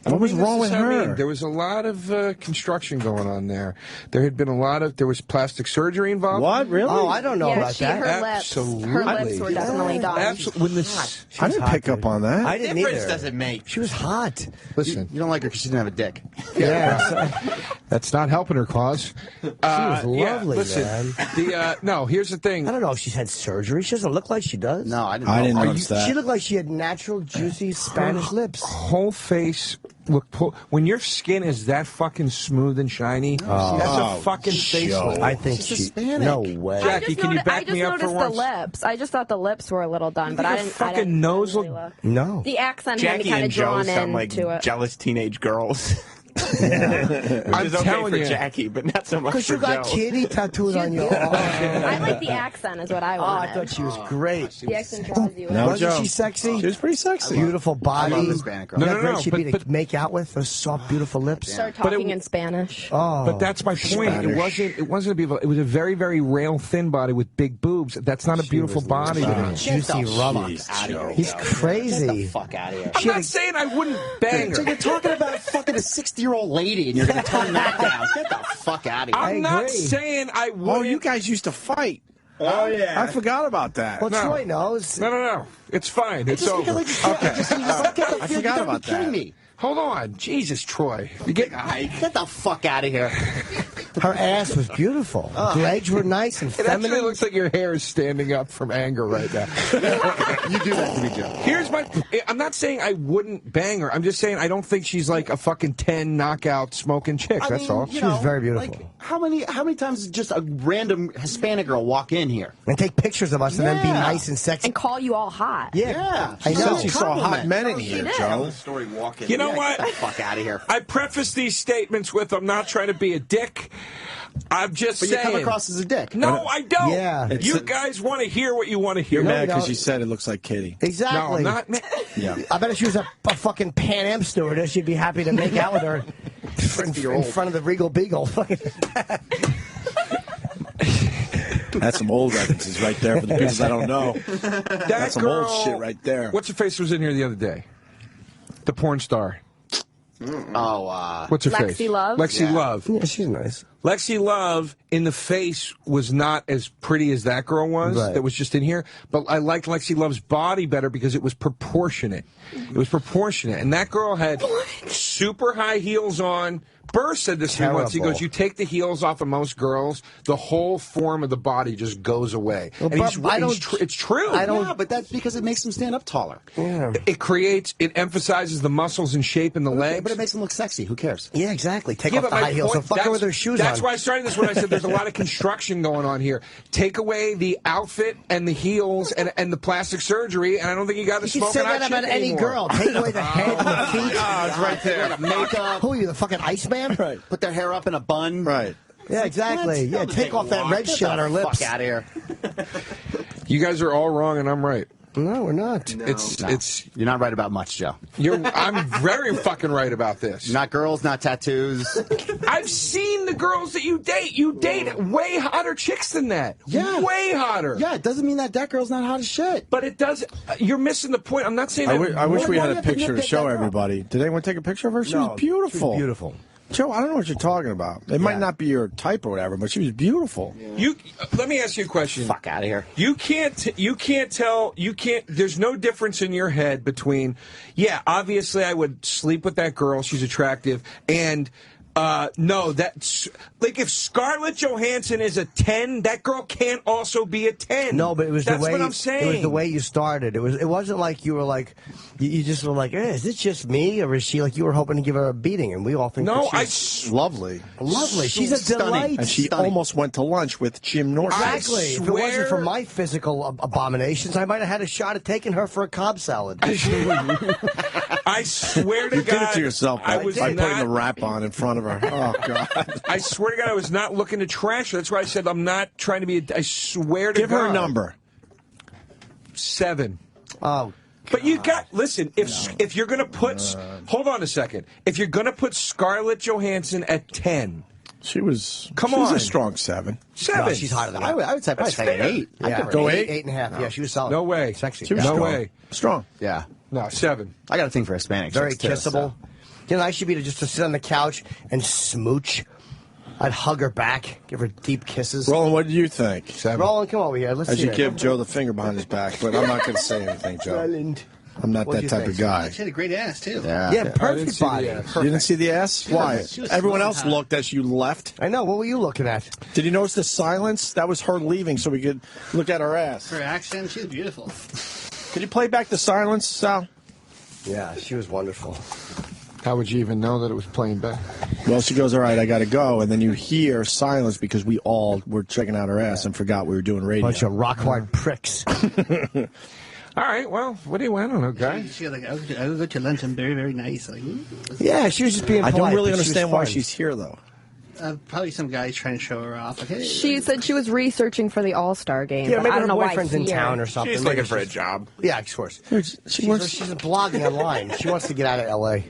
What was wrong with her? There was a lot of construction going on there. There had been there was plastic surgery involved. What? Really? Oh, I don't know about that. Her Absolutely. lips were definitely done. Absolutely. When this, I didn't pick up on that. I didn't Difference either. doesn't make. She was hot. listen, You don't like her because she didn't have a dick. Yeah. that's not helping her cause. She was lovely, listen, man. No, here's the thing. I don't know if she's had surgery. She doesn't look like she does. No, I didn't. I know. didn't Are notice that. She looked like she had natural, juicy Spanish lips. Whole face. Look, when your skin is that fucking smooth and shiny, that's a fucking facelift. I think She's she. Hispanic. No way. Jackie, can you back me up for I just noticed once? the lips. I just thought the lips were a little done, but Her I didn't. fucking nose really look- look. No. The accent had me Jackie kind and of Joe drawn sound like into it. jealous teenage girls. I'm Which is okay telling for you. Jackie, but not so much Because for you got Joe. kitty tattooed on your arm. I like the accent, is what I Oh, wanted. I thought she was great. the accent draws you in. No, Wasn't Joe. she sexy? She was pretty sexy. Beautiful body. I love Hispanic girls. You No, know no, how no, great she'd be but- to make out with? Those soft, beautiful lips. Start But talking it- in Spanish. Oh. But that's my point. Spanish. It wasn't a beautiful. It was a very, very rail, thin body with big boobs. That's not a beautiful body. to me. Juicy rump. He's crazy. Get the fuck out of here. I'm not saying I wouldn't bang So her. you're talking about fucking a 60-year-old lady, and you're going to turn that down. Get the fuck out of here. I'm not saying I would. Oh, you guys used to fight. Oh, yeah. I forgot about that. Well, No. Troy knows. No. It's fine. It's Just over. because I I forgot about kidding that. me. Hold on. Jesus, Troy. You get. Get the fuck out of here. Her ass was beautiful. Legs were nice and It actually feminine. looks like your hair is standing up from anger right now. You do that to me, Joe. Here's my. I'm not saying I wouldn't bang her. I'm just saying I don't think she's like a fucking 10 knockout smoking chick. I That's mean, all. you She was know, very beautiful. Like, how many times did just a random Hispanic girl walk in here? And take pictures of us and then be Yeah. nice and sexy. And call you all hot. Yeah. I know. Since you saw hot men in here, Joe. You know what? Get the fuck out of here. I preface these statements with I'm not trying to be a dick. I'm just But you saying. come across as a dick. No, I don't. Yeah. You guys want to hear what you want to hear. You're mad no. because you said it looks like Kitty. No, Exactly. I'm not. Yeah. I bet if she was a fucking Pan Am stewardess, she'd be happy to make out with her in front of the Regal Beagle. That's some old references right there for the people that don't know. That That's some girl, old shit right there. What's her face was in here the other day? The porn star. Oh, What's her Lexi face? Love? Lexi Yeah. Love. Yeah, she's nice. Lexi Love in the face was not as pretty as that girl was Right. that was just in here. But I liked Lexi Love's body better because it was proportionate. It was proportionate. And that girl had super high heels on. Burr said this to me once. He Terrible. goes, you take the heels off of most girls, the whole form of the body just goes away. Well, And but it's true. yeah, but that's because it makes them stand up taller. Yeah. It emphasizes the muscles and shape in the legs. But it makes them look sexy. Who cares? Yeah, exactly. Take Yeah, off but the my high heels. So point- fuck her that's- with her shoes That's on. why I started this when I said there's a lot of construction going on here. Take away the outfit and the heels and the plastic surgery, and I don't think you got to You can smoke say an that about any girl. Take away the head and the feet. It's right there. Makeup. Who are you, the fucking Iceman? Right. Put their hair up in a bun. Right. Yeah, exactly. Yeah, take off that red shit on her lips. Fuck out of here. You guys are all wrong, and I'm right. No, we're not. It's You're not right about much, Joe. I'm very fucking right about this. Not girls, not tattoos. I've seen the girls that you date. You date way hotter chicks than that. Yeah. Way hotter. Yeah, it doesn't mean that girl's not hot as shit. But it does. You're missing the point. I'm not saying. I that wish we why had do a you have to picture to nitpick show that girl? everybody. Did anyone take a picture of her? She No, was beautiful. she was beautiful. Joe, I don't know what you're talking about. It might not be your type or whatever, but she was beautiful. Let me ask you a question. Fuck out of here. You can't tell. There's no difference in your head between. Yeah, obviously, I would sleep with that girl. She's attractive, and. No, that's like if Scarlett Johansson is a 10, that girl can't also be a 10. No, but it was that's the way. what I'm saying. It was the way you started. It wasn't like you were like, you just were like, is this just me, or is she like you were hoping to give her a beating? And we all think No, that she's Lovely. lovely. She's a Stunning. delight. And she Stunning. almost went to lunch with Jim Norton. Exactly. If it wasn't for my physical abominations, I might have had a shot at taking her for a Cobb salad. I swear to You God, did it to yourself I by was putting not. the wrap on in front of her. Oh, God. I swear to God, I was not looking to trash her. That's why I said I'm not trying to be. I swear to Give God. her a number. 7. Oh, But you listen. If you're gonna put, hold on a second. If you're gonna put Scarlett Johansson at 10, she was a strong 7. 7. No, she's hotter than that. I would say probably say an 8. Yeah, Go 8, 8? 8.5. No. Yeah, she was solid. No way. Sexy. She was No strong. way. Strong. Yeah. No, 7. I got a thing for Hispanic Very chicks, too, kissable. You know, I should be to just to sit on the couch and smooch. I'd hug her back, give her deep kisses. Roland, what do you think? 7. Roland, come over here. Let's As see you it. give Joe the finger behind his back, but I'm not going to say anything, Joe. Roland. I'm not What'd that you type think? of guy. She had a great ass, too. Yeah. Yeah, I didn't perfect see the body. ass. You didn't see the ass? Why? She was Everyone smoking else hot. looked as you left. I know. What were you looking at? Did you notice the silence? That was her leaving so we could look at her ass. Her accent, she's beautiful. Could you play back the silence, Sal? Yeah, she was wonderful. How would you even know that it was playing back? Well, she goes, all right, I got to go. And then you hear silence because we all were checking out her ass and forgot we were doing radio. Bunch of rock hard pricks. All right, well, what do you want? I don't know, guys. She was like, I would go to lunch and very, very nice. Like, Yeah, she was just being I polite. don't really but she was understand why fun. she's here, though. probably some guys trying to show her off. Like, hey, She said she was researching for the All-Star game. Yeah, but maybe I her don't know why boyfriend's in here. town or something. She's Maybe looking for a job. Yeah, of course. She works. She's blogging online. She wants to get out of L.A.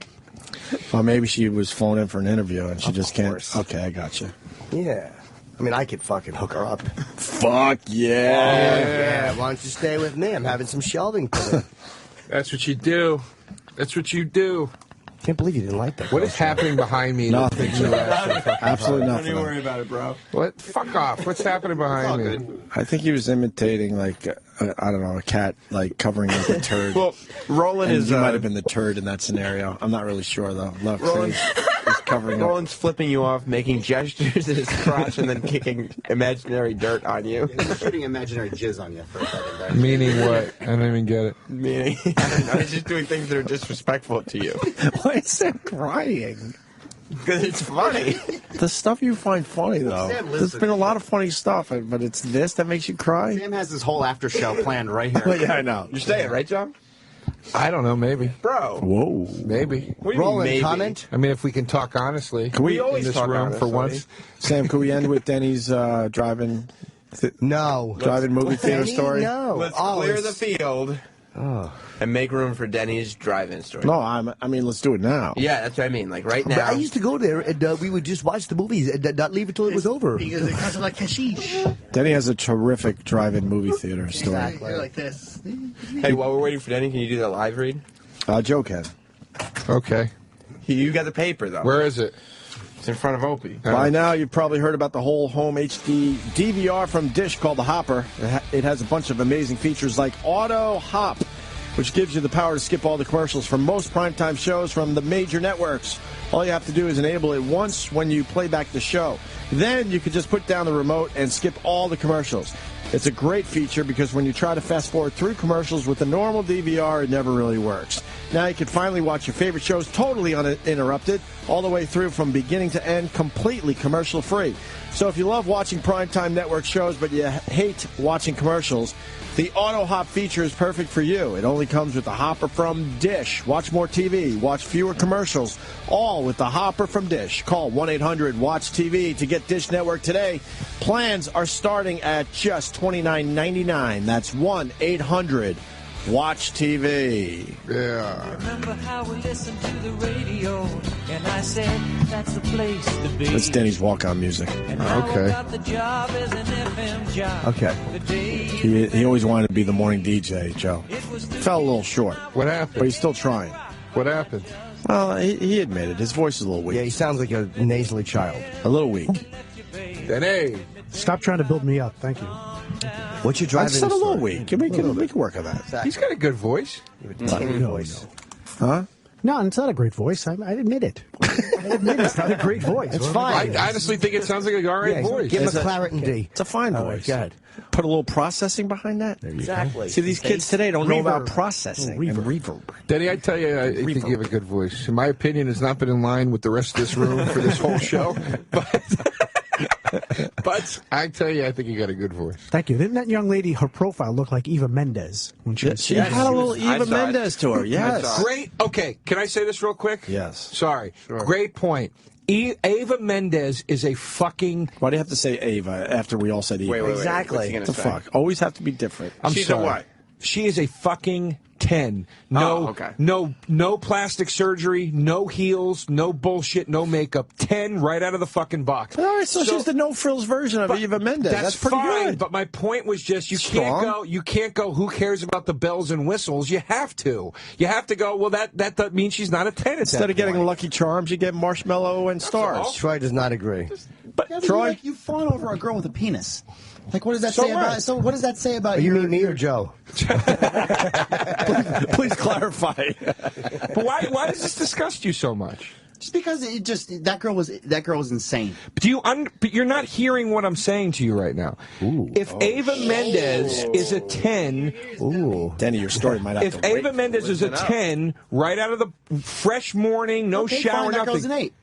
Well, maybe she was flown in for an interview and she just can't. course. Okay, I got you. Yeah. I mean, I could fucking hook her up. Fuck yeah. Yeah, why don't you stay with me? I'm having some shelving put in. That's what you do. That's what you do. Can't believe you didn't like that. What is happening behind me? Nothing. Absolutely Don't nothing. even worry about it, bro. What? Fuck off. What's happening behind me? I think he was imitating, like, I don't know, a cat, like, covering up a turd. Well, Roland And is. you might have been the turd in that scenario. I'm not really sure, though. Look, Roland- he's covering up. Roland's flipping you off, making gestures at his crotch, and then kicking imaginary dirt on you. Shooting imaginary jizz on you for a second there. Meaning what? I don't even get it. Meaning, I was just doing things that are disrespectful to you. Why is Sam crying? Because it's funny. The stuff you find funny, though. Sam, There's listen. been a lot of funny stuff, but it's this that makes you cry? Sam has this whole after show planned right here. Yeah, I know. You're staying, right, John? I don't know. Maybe. Bro. Whoa. Maybe. What do you mean, Roland, maybe? comment? I mean, if we can talk honestly. Can we in always this talk room for honestly. once? Sam, can we end with Denny's driving No. movie theater Denny? story? No. Let's Oh, clear it's- the field and make room for Denny's drive-in story. No, I mean, let's do it now. Yeah, that's what I mean. Like right But now. I used to go there and we would just watch the movies and not leave it till it was over. because it costs like hashish. Denny has a terrific drive-in movie theater story. They're like this. Hey, while we're waiting for Denny, can you do that live read? Joe can. Okay. You got the paper though. Where is it? It's in front of Opie. By now, you've probably heard about the whole home HD DVR from Dish called the Hopper. It has a bunch of amazing features like Auto Hop, which gives you the power to skip all the commercials from most primetime shows from the major networks. All you have to do is enable it once when you play back the show. Then you can just put down the remote and skip all the commercials. It's a great feature because when you try to fast forward through commercials with a normal DVR, it never really works. Now you can finally watch your favorite shows totally uninterrupted, all the way through from beginning to end, completely commercial free. So if you love watching primetime network shows but you hate watching commercials, the Auto Hop feature is perfect for you. It only comes with the Hopper from Dish. Watch more TV, watch fewer commercials, all with the Hopper from Dish. Call 1-800-WATCH-TV to get Dish Network today. Plans are starting at just $29.99. That's 1-800-WATCH-TV. Yeah. Remember how we listened to the radio, and I said that's the place to be. That's Denny's walk-on music. And now I Okay. got the job as an FM job. Okay. The day He always wanted to be the morning DJ, Joe. Fell a little short. What happened? But he's still trying. What happened? Well, he admitted his voice is a little weak. Yeah, he sounds like a nasally child. A little weak. Denny. Stop trying to build me up. Thank you. What's your I driving said a little story? weak. We can work on that. He's got a good voice. Huh? No, it's not a great voice. I admit it. I admit it's not a great voice. It's fine. I honestly think it sounds like a all right Yeah, voice. give him It's a a- Claret D. It's a fine voice. Go ahead. Put a little processing behind that. There you Exactly. See, these kids today don't know about processing and reverb. Denny, I tell you, I think you have a good voice. In my opinion, has not been in line with the rest of this room for this whole show. But I tell you, I think you got a good voice. Thank you. Didn't that young lady, her profile looked like Eva Mendes when she was She had a little I Eva saw it. Mendes to her. Yes. Great. Okay, can I say this real quick? Yes. Sorry. Great point. Eva Mendes is a fucking. Why do you have to say Ava after we all said Eva? Wait. Exactly. What's he gonna What the say? fuck? Always have to be different. I'm She's sorry. a what? She is a fucking 10. No, no plastic surgery, no heels, no bullshit, no makeup. 10 right out of the fucking box. All right, so she's the no frills version of Eva Mendes. That's pretty fine, good. But my point was just you can't go. Who cares about the bells and whistles? You have to. You have to go. Well, that means she's not a 10. Instead of getting Lucky Charms, you get marshmallow and stars. Troy does not agree. But Troy, you fawn over a girl with a penis. Like, what does that say about? So, what does that say about you? Mean me or Joe? please clarify. But why does this disgust you so much? Just because that girl was insane. But you're not hearing what I'm saying to you right now. If Eva Mendes is a 10, Denny, your story might have if Eva Mendes is a 10, right out of the fresh morning, no shower, fine, that nothing. girl's an 8.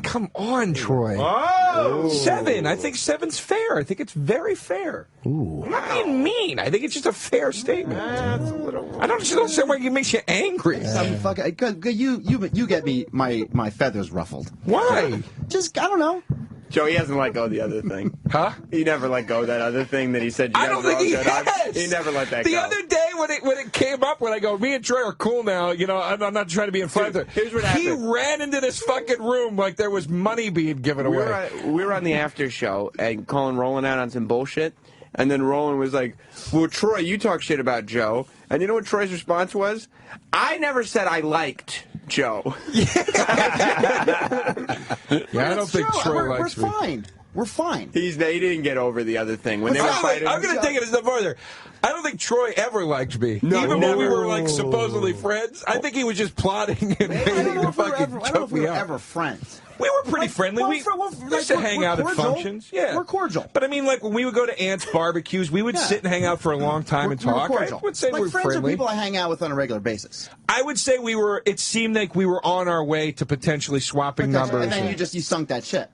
Come on, Troy. Oh. 7. I think 7's fair. I think it's very fair. I'm not being mean. I think it's just a fair statement. I don't understand why it makes you angry. You get me my feathers ruffled. Why? Just I don't know. Joe, he hasn't let go of the other thing. Huh? He never let go of that other thing that he said. I don't think he has. He never let that go. The go. other day when it came up, when I go, me and Troy are cool now. You know, I'm not trying to be in front of her. Here's what happened. He ran into this fucking room like there was money being given away. We were on the after show and calling Roland out on some bullshit. And then Roland was like, well, Troy, you talk shit about Joe. And you know what Troy's response was? I never said I liked Joe. I don't think Troy likes me. We're fine. We're fine. He didn't get over the other thing. When they were fighting. I'm going to take it a step further. I don't think Troy ever liked me. No, even when we were like supposedly friends. I think he was just plotting and waiting to fucking choke me out. Ever friends. We were pretty friendly. We used to hang out at functions. Yeah, we're cordial. But I mean, like when we would go to Aunt's barbecues, we would sit and hang out for a long time and talk. We're I would say like we were friends friendly. are people I hang out with on a regular basis. I would say we were. It seemed like we were on our way to potentially swapping numbers. And then you sunk that shit.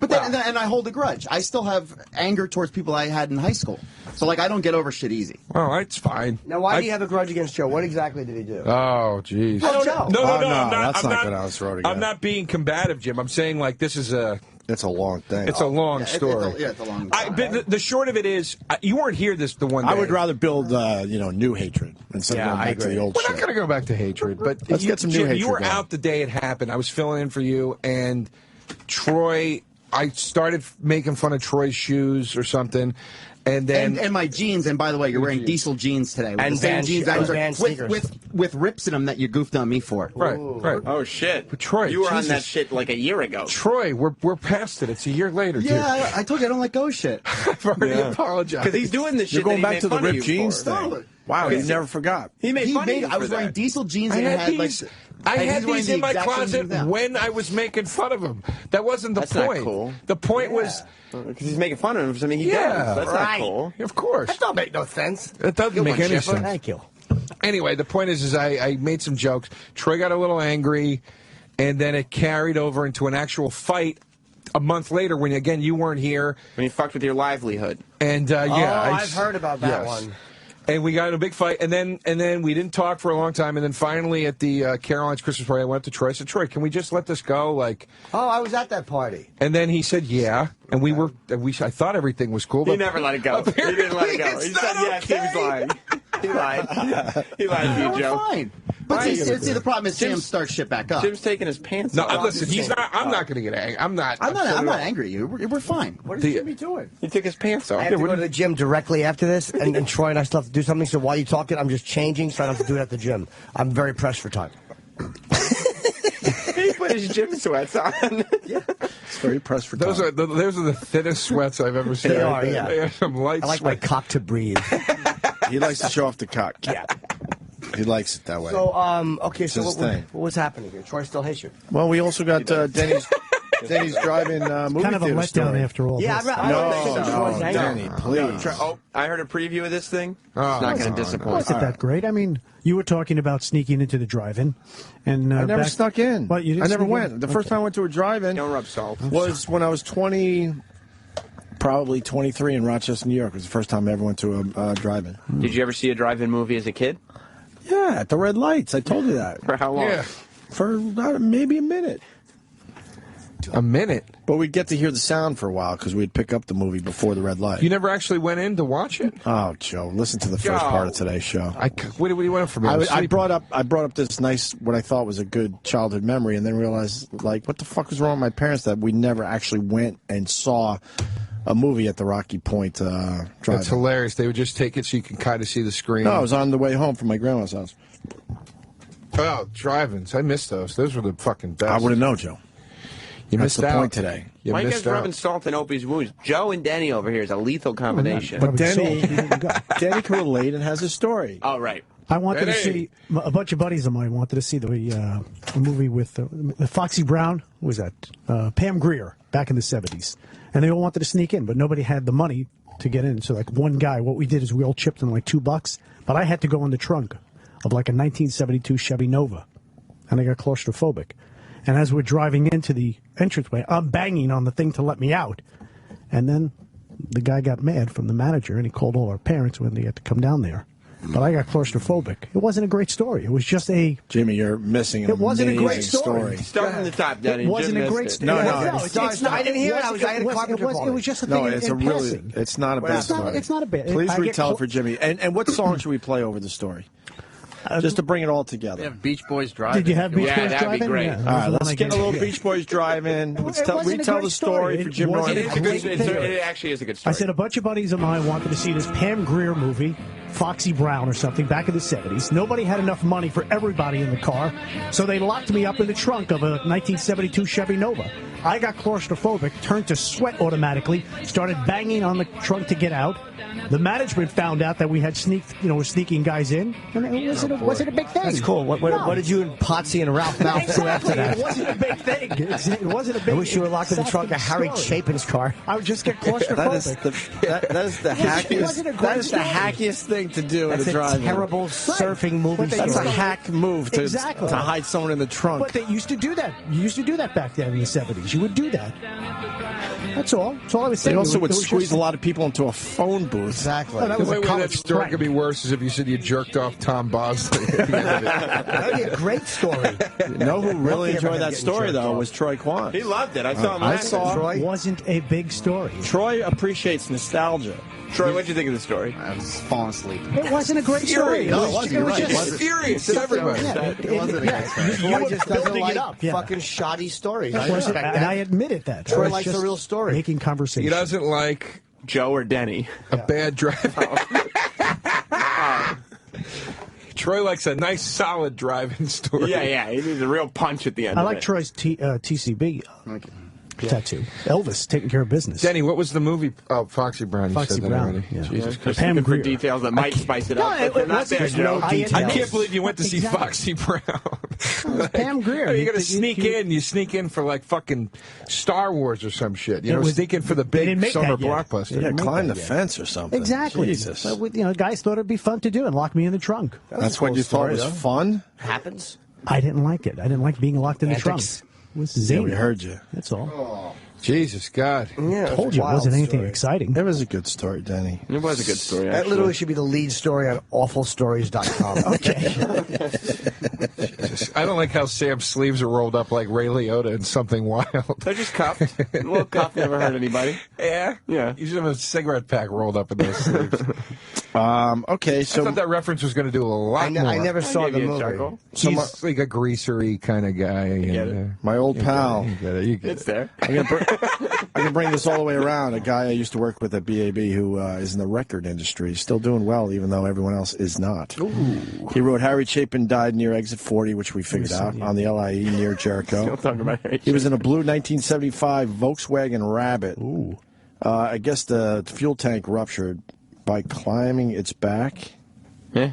But then, and I hold a grudge. I still have anger towards people I had in high school. So, like, I don't get over shit easy. Oh, it's fine. Now, why do you have a grudge against Joe? What exactly did he do? Oh, jeez. I don't know. No, I'm not being combative, Jim. I'm saying, like, this is a... It's a long thing. It's a long story. It's a long but the short of it is, you weren't here the one day. I would rather build, new hatred instead of going back to the old shit. We're not going to go back to hatred, but let's get some new hatred. You were going. out the day it happened. I was filling in for you, and Troy... I started making fun of Troy's shoes or something, and then and my jeans. And by the way, you're wearing diesel jeans today, with and the same jeans I was wearing with rips in them that you goofed on me for. Right. Oh shit, but Troy, you were on that shit like a year ago. Troy, we're past it. It's a year later. Yeah, dude. I told you I don't let go of shit. I've already apologized because he's doing this shit. You're going that back to the ripped jeans for. thing. No. Wow, you never forgot. He made fun of you I was for wearing that. diesel jeans and I had these in my closet when I was making fun of him. That wasn't the point. Not cool. The point was because he's making fun of him for something he does. That's not cool. Of course. That don't make no sense. It doesn't make any sense. Thank you. Anyway, the point is I made some jokes. Troy got a little angry, and then it carried over into an actual fight a month later when, again, you weren't here. When you fucked with your livelihood. And, I've heard about that one. And we got in a big fight, and then we didn't talk for a long time, and then finally at the Caroline's Christmas party, I went up to Troy. I said, Troy, can we just let this go? Like, I was at that party. And then he said, yeah, and I thought everything was cool. But he never let it go. He didn't let it go. He said, yes, he was lying. He lied. He lied to you, Joe. Fine. But see, the problem is Jim starts shit back up. Jim's taking his pants off. No, listen, he's not. I'm not going to get angry. I'm not angry at you. We're fine. What is Jimmy doing? He took his pants off. I have to go to the gym directly after this, and Troy and I still have to do something. So while you're talking, I'm just changing, so I don't have to do it at the gym. I'm very pressed for time. He put his gym sweats on. Yeah, it's very pressed for time. Those are the thinnest sweats I've ever seen. They are, yeah. They have some light I like my cock to breathe. He likes to show off the cock. Yeah. He likes it that way. So, okay, so what's happening here? Troy still hates you. Well, we also got Denny's drive-in movie kind of a theater letdown story. after all. Yeah, No, Denny, please. I heard a preview of this thing. Oh, it's not going to disappoint. Wasn't that great? I mean, you were talking about sneaking into the drive-in, and I never snuck in. What, you didn't I never sneak went. in? The first time I went to a drive-in Don't rub salt. was when I was 20, probably 23 in Rochester, New York. It was the first time I ever went to a drive-in. Did you ever see a drive-in movie as a kid? Yeah, at the red lights. I told you that. For how long? Yeah. For maybe a minute. A minute? But we'd get to hear the sound for a while because we'd pick up the movie before the red light. You never actually went in to watch it? Oh, Joe, listen to the first part of today's show. What do you want from me? I brought up this nice, what I thought was a good childhood memory, and then realized, like, what the fuck was wrong with my parents that we never actually went and saw a movie at the Rocky Point drive. That's hilarious. They would just take it so you can kind of see the screen. No, I was on the way home from my grandma's house. Oh, drive-ins. I missed those. Those were the fucking best. I wouldn't know, Joe. You That's missed the out. point today. You Why are you missed guys out. rubbing salt in Opie's wounds? Joe and Denny over here is a lethal combination. But Denny can relate and has a story. Oh, right. I wanted to Denny. see, a bunch of buddies of mine wanted to see the movie with Foxy Brown. What was that? Pam Grier, back in the 70s. And they all wanted to sneak in, but nobody had the money to get in. So, like, one guy, what we did is we all chipped in like $2, but I had to go in the trunk of like a 1972 Chevy Nova. And I got claustrophobic. And as we're driving into the entranceway, I'm banging on the thing to let me out. And then the guy got mad from the manager, and he called all our parents when they had to come down there. But I got claustrophobic. It wasn't a great story. It was just a... Jimmy, you're missing an It wasn't a great amazing story. Start from the top, Denny. It wasn't Jim a great missed story. it. No, it's not. I didn't hear it. I had a carpenter call It me. was just a No, thing it's in a really, passing. it's not a bad story. It's not a bad. Please I get retell it for Jimmy. And what song should we play over the story? Just to bring it all together. We have Beach Boys Drive. Did you have Beach Yeah, Boys that'd be Drive-In? great. Yeah, All that was right, the let's one I get a gave little you. Beach Boys drive-in. Let's It wasn't a retell great the story story. for It Jim wasn't Norton. It's a good, Great thing. it actually is a good I story. said a bunch of buddies of mine wanted to see this Pam Grier movie, Foxy Brown or something, back in the 70s. Nobody had enough money for everybody in the car, so they locked me up in the trunk of a 1972 Chevy Nova. I got claustrophobic, turned to sweat automatically, started banging on the trunk to get out. The management found out that we had were sneaking guys in, and it wasn't a big thing. That's cool. What did you and Potsy and Ralph Malph do after Exactly. that? It wasn't a big thing. It wasn't a big I wish you were locked in the trunk of Harry Chapin's car. I would just get claustrophobic. That is the wasn't a hackiest. great That is the story. hackiest thing to do That's in a a drive-in. terrible surfing movie. That's a story. hack move to Exactly. hide someone in the trunk. But they used to do that. You used to do that back then in the 70s. You would do that. That's all. That's all I was saying. They also It would was squeeze just- a lot of people into a phone booth. Exactly. Oh, that The was a only way that college story prank. could be worse is if you said you jerked off Tom Bosley at the end of it. That'd be a great story. You know who really Nothing ever enjoyed that getting story, jerked though, off. was Troy Kwan. He loved it. I saw him I laughing. saw Troy. Wasn't a big story. Troy appreciates nostalgia. Troy, what'd you think of the story? I was falling asleep. It wasn't a great story. No, it wasn't. You're right. just- It wasn't. Furious at everybody. Yeah, It wasn't a great story. Troy were just doesn't building like it up, yeah. fucking shoddy stories. I It wasn't- respect and I that. admitted that. Troy I was likes the just real story. Making conversation. He doesn't like Joe or Denny? a bad drive. Troy likes a nice, solid drive-in story. Yeah. He needs a real punch at the end I of like it. Troy's TCB tattoo. Elvis taking care of business. Denny, what was the movie? Oh, Foxy Brown. You Foxy said that Brown, already. yeah. Jesus Just Christ. Pam looking for Grier. details that might spice it No, up, but it they're not wasn't- there, there's Joe. no I details. can't believe you went to see Exactly. Foxy Brown. Pam Grier. You're going to You- sneak you- in. You sneak in for like fucking Star Wars or some shit. You It know, was- sneak in for the they didn't big make summer that yet. blockbuster. They Yeah, didn't make climb that the yet. fence or something. Exactly. Jesus. But, guys thought it'd be fun to do and lock me in the trunk. That's what you thought was fun? Happens. I didn't like it. I didn't like being locked in the trunk. Antics. It was Yeah, zany. we heard you. That's all. Jesus God. Yeah, Told you it wasn't anything exciting. It was a good story, Denny. It was a good story, That actually. literally should be the lead story on awfulstories.com. Okay. I don't like how Sam's sleeves are rolled up like Ray Liotta in Something Wild. They're just cuffed. A little cuff never hurt anybody. Yeah? Yeah. You should have a cigarette pack rolled up in those sleeves. Okay, I so thought that reference was going to do a lot more. I never saw gave the you a movie. chuckle. He's like a greasery kind of guy. get it? my old pal. You get it. You get It's it. there. I'm gonna bring this all the way around. A guy I used to work with at BAB who is in the record industry, still doing well, even though everyone else is not. He wrote Harry Chapin died near exit 40, which we figured out, on the LIE near Jericho. Still talking about Harry He was in a blue 1975 Volkswagen Rabbit. I guess the fuel tank ruptured by climbing its back. Yeah.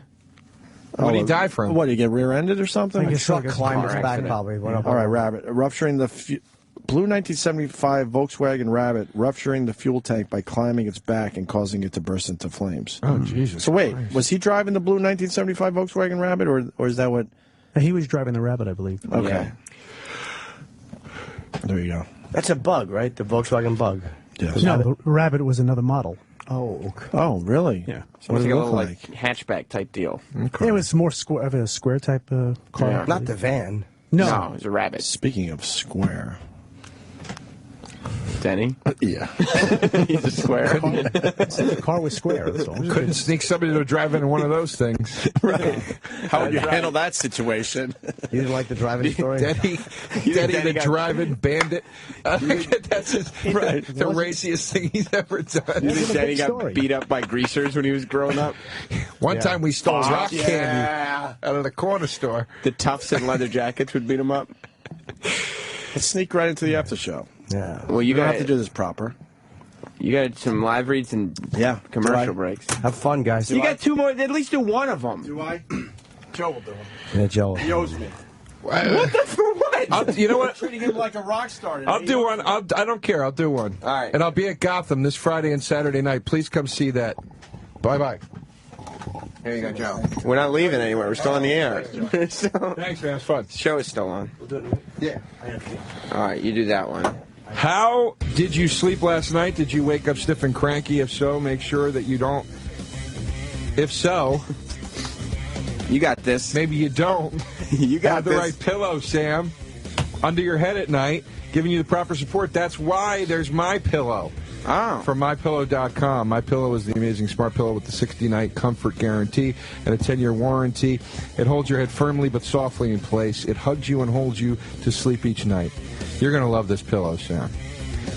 What did he die from? What, did he get rear-ended or something? Like a truck climbed his car back, accident. probably. Went up All right, on- Rabbit. Rupturing the blue 1975 Volkswagen Rabbit, rupturing the fuel tank by climbing its back and causing it to burst into flames. Oh, Jesus. So wait, Christ. was he driving the blue 1975 Volkswagen Rabbit, or is that what? He was driving the Rabbit, I believe. Okay. There you go. That's a bug, right? The Volkswagen Bug. Yes. No, the Rabbit was another model. Oh, Oh, really? Yeah. So What it's did like it a look little like? like hatchback type deal. It was more square, of a square type car. Yeah. not the van. No. No, it was a rabbit. Speaking of square, Denny? Yeah. He's a square. The car was square. That's all. Couldn't sneak somebody to drive in one of those things. Right. How would you handle that situation? You didn't like the driving story? Denny the driving bandit. That's the raciest thing he's ever done. You think Denny got beat up by greasers when he was growing up? One time we stole rock candy out of the corner store. The Tufts and leather jackets would beat him up. Let's sneak right into the after show. Yeah. Well, you don't got have to do this proper. You got some live reads and commercial breaks. Have fun, guys. You got two more. At least do one of them. Do I? Joe will do them. Yeah, Joe. He owes me. What the for what? You know what? Treating him like a rock star. I'll do one. I don't care. I'll do one. All right. And I'll be at Gotham this Friday and Saturday night. Please come see that. Bye-bye. Here you go, Joe. We're not leaving anywhere. We're still on the air. Thanks, man. It's fun. The show is still on. Yeah. All right, you do that one. How did you sleep last night? Did you wake up stiff and cranky? If so, make sure that you don't. If so, you got this. Maybe you don't. You got have the right pillow, Sam, under your head at night, giving you the proper support. That's why there's My Pillow. Oh. From MyPillow.com. My Pillow is the amazing smart pillow with the 60-night comfort guarantee and a 10-year warranty. It holds your head firmly but softly in place. It hugs you and holds you to sleep each night. You're going to love this pillow, Sam.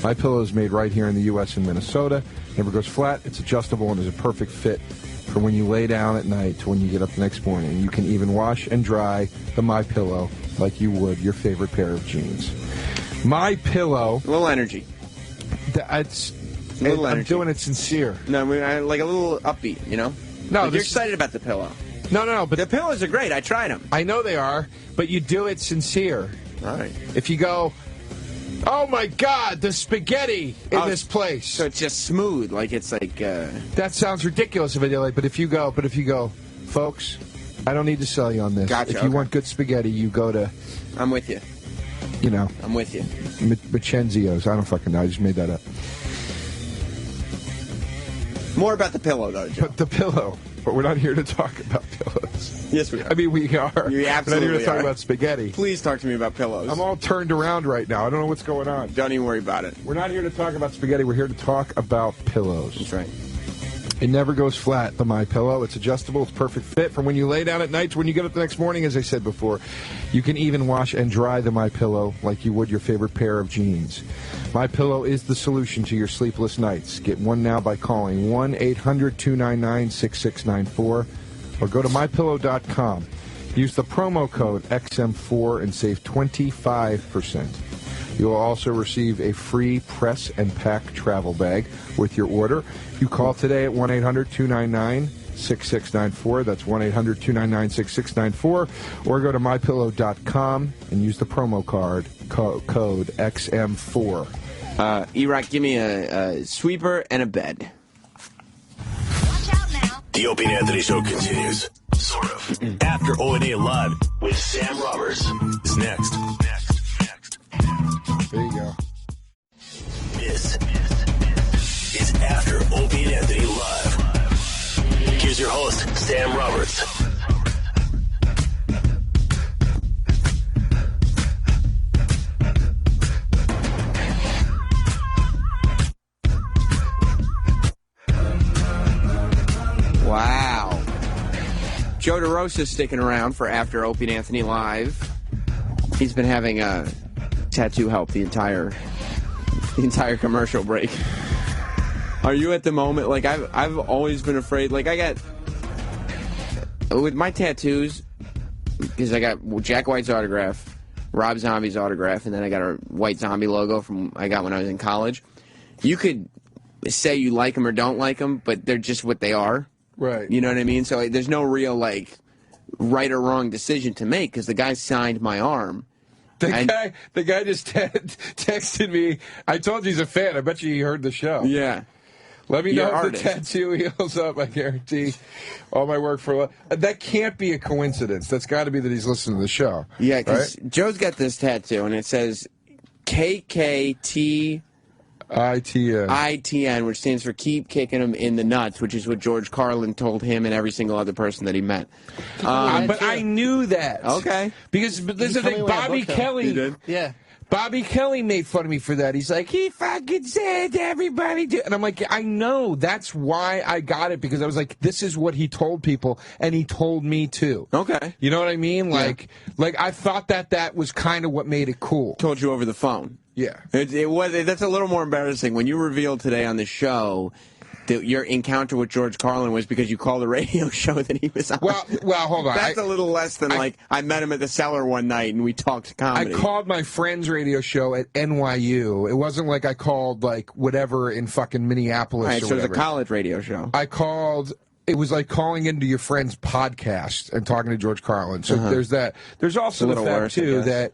My Pillow is made right here in the U.S. in Minnesota. Never goes flat. It's adjustable and is a perfect fit for when you lay down at night to when you get up the next morning. You can even wash and dry the My Pillow like you would your favorite pair of jeans. My Pillow. A little energy. I'm doing it sincere. No, like a little upbeat, you know? No, like you're excited about the pillow. No, but the pillows are great. I tried them. I know they are, but you do it sincere. All right. If you go, oh my God, the spaghetti in this place. So it's just smooth, like it's like. That sounds ridiculous if I do it, but if you go, folks, I don't need to sell you on this. Gotcha, if you want good spaghetti, you go to. I'm with you. You know. I'm with you. Macenzio's. I don't fucking know. I just made that up. More about the pillow, though, Joe. But the pillow. But we're not here to talk about pillows. Yes, we are. I mean, we are. You absolutely We're not here to talk are. about spaghetti. Please talk to me about pillows. I'm all turned around right now. I don't know what's going on. Don't even worry about it. We're not here to talk about spaghetti. We're here to talk about pillows. That's right. It never goes flat, the My Pillow. It's adjustable. It's perfect fit from when you lay down at night to when you get up the next morning, as I said before. You can even wash and dry the My Pillow like you would your favorite pair of jeans. My Pillow is the solution to your sleepless nights. Get one now by calling 1-800-299-6694 or go to MyPillow.com. Use the promo code XM4 and save 25%. You will also receive a free press and pack travel bag with your order. You call today at 1-800-299-6694. That's 1-800-299-6694. Or go to MyPillow.com and use the promo code XM4. E-Rock, give me a sweeper and a bed. The Opie and Anthony Show continues. Sort of. After O&A Live with Sam Roberts is next. There you go. This is After Opie and Anthony Live. Here's your host, Sam Roberts. Wow. Joe DeRosa sticking around for After Opie and Anthony Live. He's been having a tattoo help the entire commercial break. Are you at the moment? Like, I've always been afraid. Like, I got with my tattoos, because I got Jack White's autograph, Rob Zombie's autograph, and then I got a White Zombie logo from I got when I was in college. You could say you like them or don't like them, but they're just what they are. Right. You know what I mean? So there's no real, like, right or wrong decision to make because the guy signed my arm. The guy just texted me. I told you he's a fan. I bet you he heard the show. Yeah. Let me know if artist. the tattoo heals up. I guarantee all my work for that can't be a coincidence. That's got to be that he's listening to the show. Yeah, because right? Joe's got this tattoo, and it says KKTITN, which stands for Keep Kicking Him in the Nuts, which is what George Carlin told him and every single other person that he met. But I knew that. Okay. Because there's a thing, Bobby Kelly. Yeah. Bobby Kelly made fun of me for that. He's like, he fucking said everybody do. And I'm like, I know. That's why I got it, because I was like, this is what he told people, and he told me too. Okay. You know what I mean? Like I thought that was kind of what made it cool. Told you over the phone. Yeah. It was. That's a little more embarrassing when you revealed today on the show that your encounter with George Carlin was because you called a radio show that he was on. Well, hold on. That's a little less than I met him at the Cellar one night and we talked comedy. I called my friend's radio show at NYU. It wasn't like I called like whatever in fucking Minneapolis. Right, or so it was a whatever. college radio show. I called. It was like calling into your friend's podcast and talking to George Carlin. So there's that. There's also the fact too that.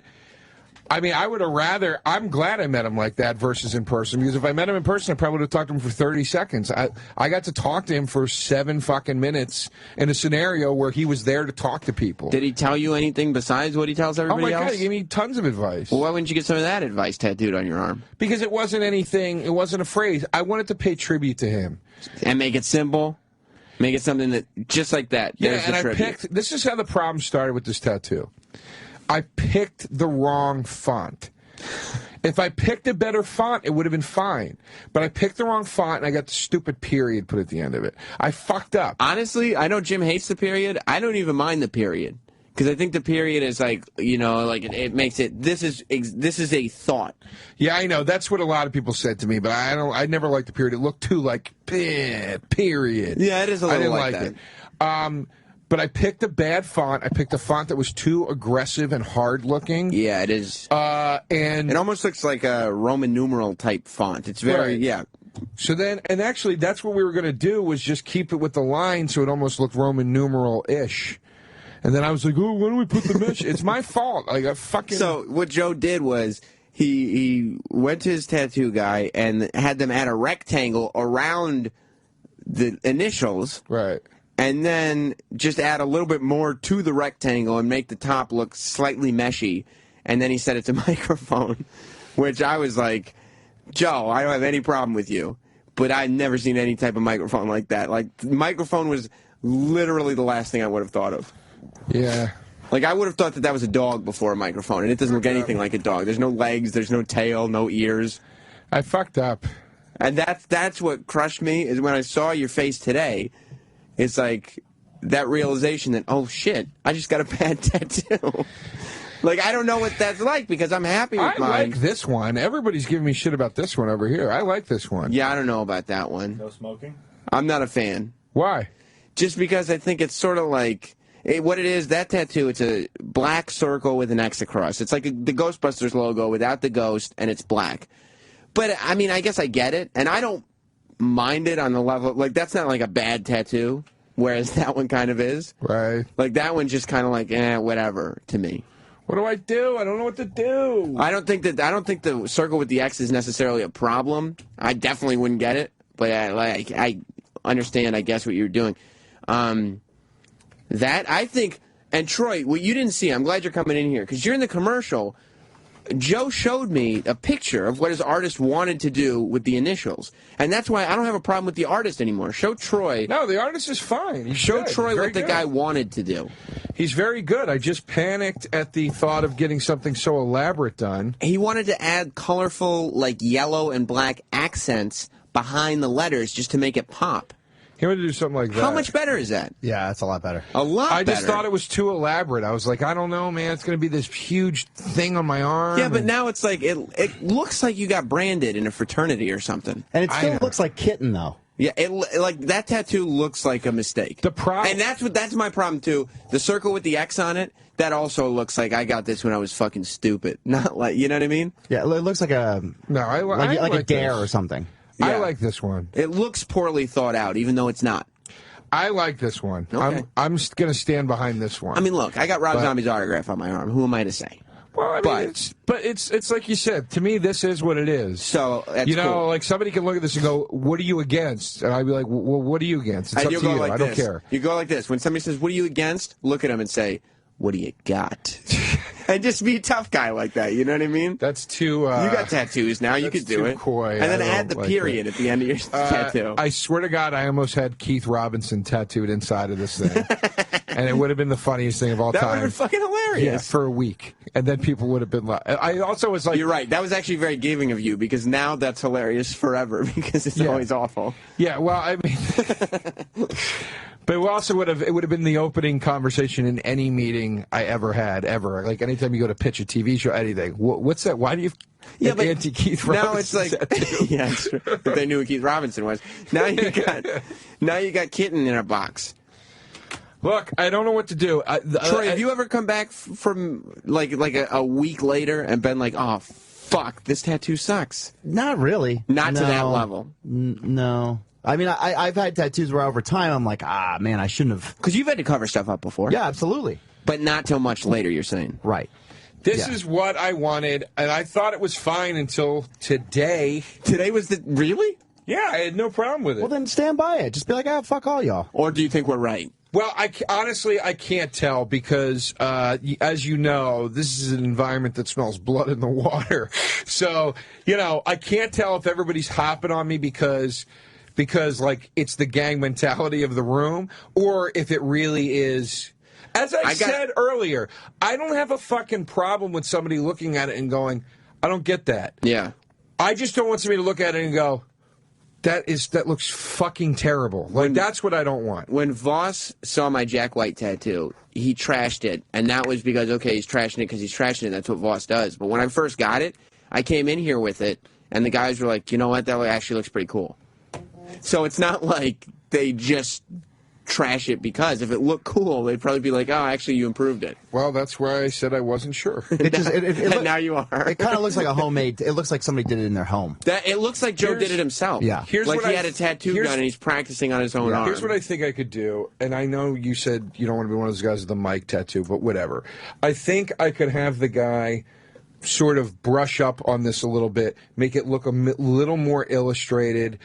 I mean, I would have rather. I'm glad I met him like that versus in person, because if I met him in person, I probably would have talked to him for 30 seconds. I got to talk to him for 7 fucking minutes in a scenario where he was there to talk to people. Did he tell you anything besides what he tells everybody else? Oh my God, he gave me tons of advice. Well, why wouldn't you get some of that advice tattooed on your arm? Because it wasn't anything. It wasn't a phrase. I wanted to pay tribute to him and make it simple. Make it something that just like that. Yeah, and I picked. This is how the problem started with this tattoo. I picked the wrong font. If I picked a better font, it would have been fine. But I picked the wrong font, and I got the stupid period put at the end of it. I fucked up. Honestly, I know Jim hates the period. I don't even mind the period. Because I think the period is like, you know, like it makes it, this is a thought. Yeah, I know. That's what a lot of people said to me, but I never liked the period. It looked too like, period. Yeah, it is a little I didn't like like that. it. But I picked a bad font. I picked a font that was too aggressive and hard looking. Yeah, it is. And it almost looks like a Roman numeral type font. It's very, yeah. So then, and actually, that's what we were going to do, was just keep it with the line so it almost looked Roman numeral-ish. And then I was like, oh, why don't we put the mesh? It's my fault. Like, I fucking... So what Joe did was he went to his tattoo guy and had them add a rectangle around the initials. Right. And then just add a little bit more to the rectangle and make the top look slightly meshy. And then he said it's a microphone, which I was like, Joe, I don't have any problem with you, but I've never seen any type of microphone like that. Like, the microphone was literally the last thing I would have thought of. Yeah. Like, I would have thought that was a dog before a microphone, and it doesn't look anything like a dog. There's no legs, there's no tail, no ears. I fucked up. And that's what crushed me, is when I saw your face today. It's like that realization that, oh, shit, I just got a bad tattoo. Like, I don't know what that's like, because I'm happy with mine. I like this one. Everybody's giving me shit about this one over here. I like this one. Yeah, I don't know about that one. No smoking? I'm not a fan. Why? Just because I think it's sort of like... what it is, that tattoo, it's a black circle with an X across. It's like the Ghostbusters logo without the ghost, and it's black. But, I mean, I guess I get it, and I don't mind it on the level... Like, that's not like a bad tattoo, whereas that one kind of is. Right. Like, that one's just kind of like, whatever, to me. What do I do? I don't know what to do. I don't think the circle with the X is necessarily a problem. I definitely wouldn't get it, but I understand, I guess, what you're doing. That, I think, and Troy, what you didn't see, I'm glad you're coming in here, because you're in the commercial. Joe showed me a picture of what his artist wanted to do with the initials. And that's why I don't have a problem with the artist anymore. Show Troy. No, the artist is fine. He's show good. Troy what the good. guy wanted to do. He's very good. I just panicked at the thought of getting something so elaborate done. He wanted to add colorful, like, yellow and black accents behind the letters just to make it pop. He wanted to do something like that. How much better is that? Yeah, that's a lot better. A lot better. I just thought it was too elaborate. I was like, I don't know, man. It's going to be this huge thing on my arm. Yeah, but now it's like, it looks like you got branded in a fraternity or something. And it still looks like kitten, though. Yeah, like that tattoo looks like a mistake. The problem, and that's my problem too. The circle with the X on it, that also looks like I got this when I was fucking stupid. Not like, you know what I mean? Yeah, it looks like a like a dare or something. Yeah. I like this one. It looks poorly thought out, even though it's not. I like this one. Okay. I'm going to stand behind this one. I mean, look, I got Rob Zombie's autograph on my arm. Who am I to say? Well, I mean, it's like you said. To me, this is what it is. So that's cool. Like somebody can look at this and go, "What are you against?" And I'd be like, "Well, what are you against?" It's and up to you. Like I don't care. You go like this. When somebody says, "What are you against?" Look at them and say, "What do you got?" And just be a tough guy like that. You know what I mean? That's too... you got tattoos now. You could do it. Coy. And then add the period at the end of your tattoo. I swear to God, I almost had Keith Robinson tattooed inside of this thing. and it would have been the funniest thing of all That time. would have been fucking hilarious. Yeah, for a week, and then people would have been like. I also was like, you're right. That was actually very giving of you because now that's hilarious forever because it's always awful. Yeah, well, I mean, but it also would have been the opening conversation in any meeting I ever had, ever. Like anytime you go to pitch a TV show, anything. What's that? Why do you? Yeah, but anti Keith now Robinson it's like, yeah, it's true. But they knew who Keith Robinson was. Now you got Kitten in a box. Look, I don't know what to do. Troy, have you ever come back from like a week later and been like, oh, fuck, this tattoo sucks? Not really. Not to that level. No. I mean, I've had tattoos where over time I'm like, man, I shouldn't have. Because you've had to cover stuff up before. Yeah, absolutely. But not till much later, you're saying. Right. This is what I wanted, and I thought it was fine until today. Today was the... Really? Yeah, I had no problem with it. Well, then stand by it. Just be like, fuck all y'all. Or do you think we're right? Well, honestly, I can't tell because, as you know, this is an environment that smells blood in the water. So, I can't tell if everybody's hopping on me because like, it's the gang mentality of the room, or if it really is... As I said earlier, I don't have a fucking problem with somebody looking at it and going, I don't get that. Yeah. I just don't want somebody to look at it and go, that looks fucking terrible. Like, that's what I don't want. When Voss saw my Jack White tattoo, he trashed it. And that was because, okay, he's trashing it because he's trashing it. That's what Voss does. But when I first got it, I came in here with it, and the guys were like, you know what, that actually looks pretty cool. So it's not like they just... trash it because if it looked cool, they'd probably be like, oh, actually, you improved it. Well, that's why I said I wasn't sure. And now you are. It kind of looks like a homemade. It looks like somebody did it in their home. It looks like Joe did it himself. Yeah. Like he had a tattoo gun and he's practicing on his own arm. Here's what I think I could do, and I know you said you don't want to be one of those guys with the mic tattoo, but whatever. I think I could have the guy sort of brush up on this a little bit, make it look a little more illustrated,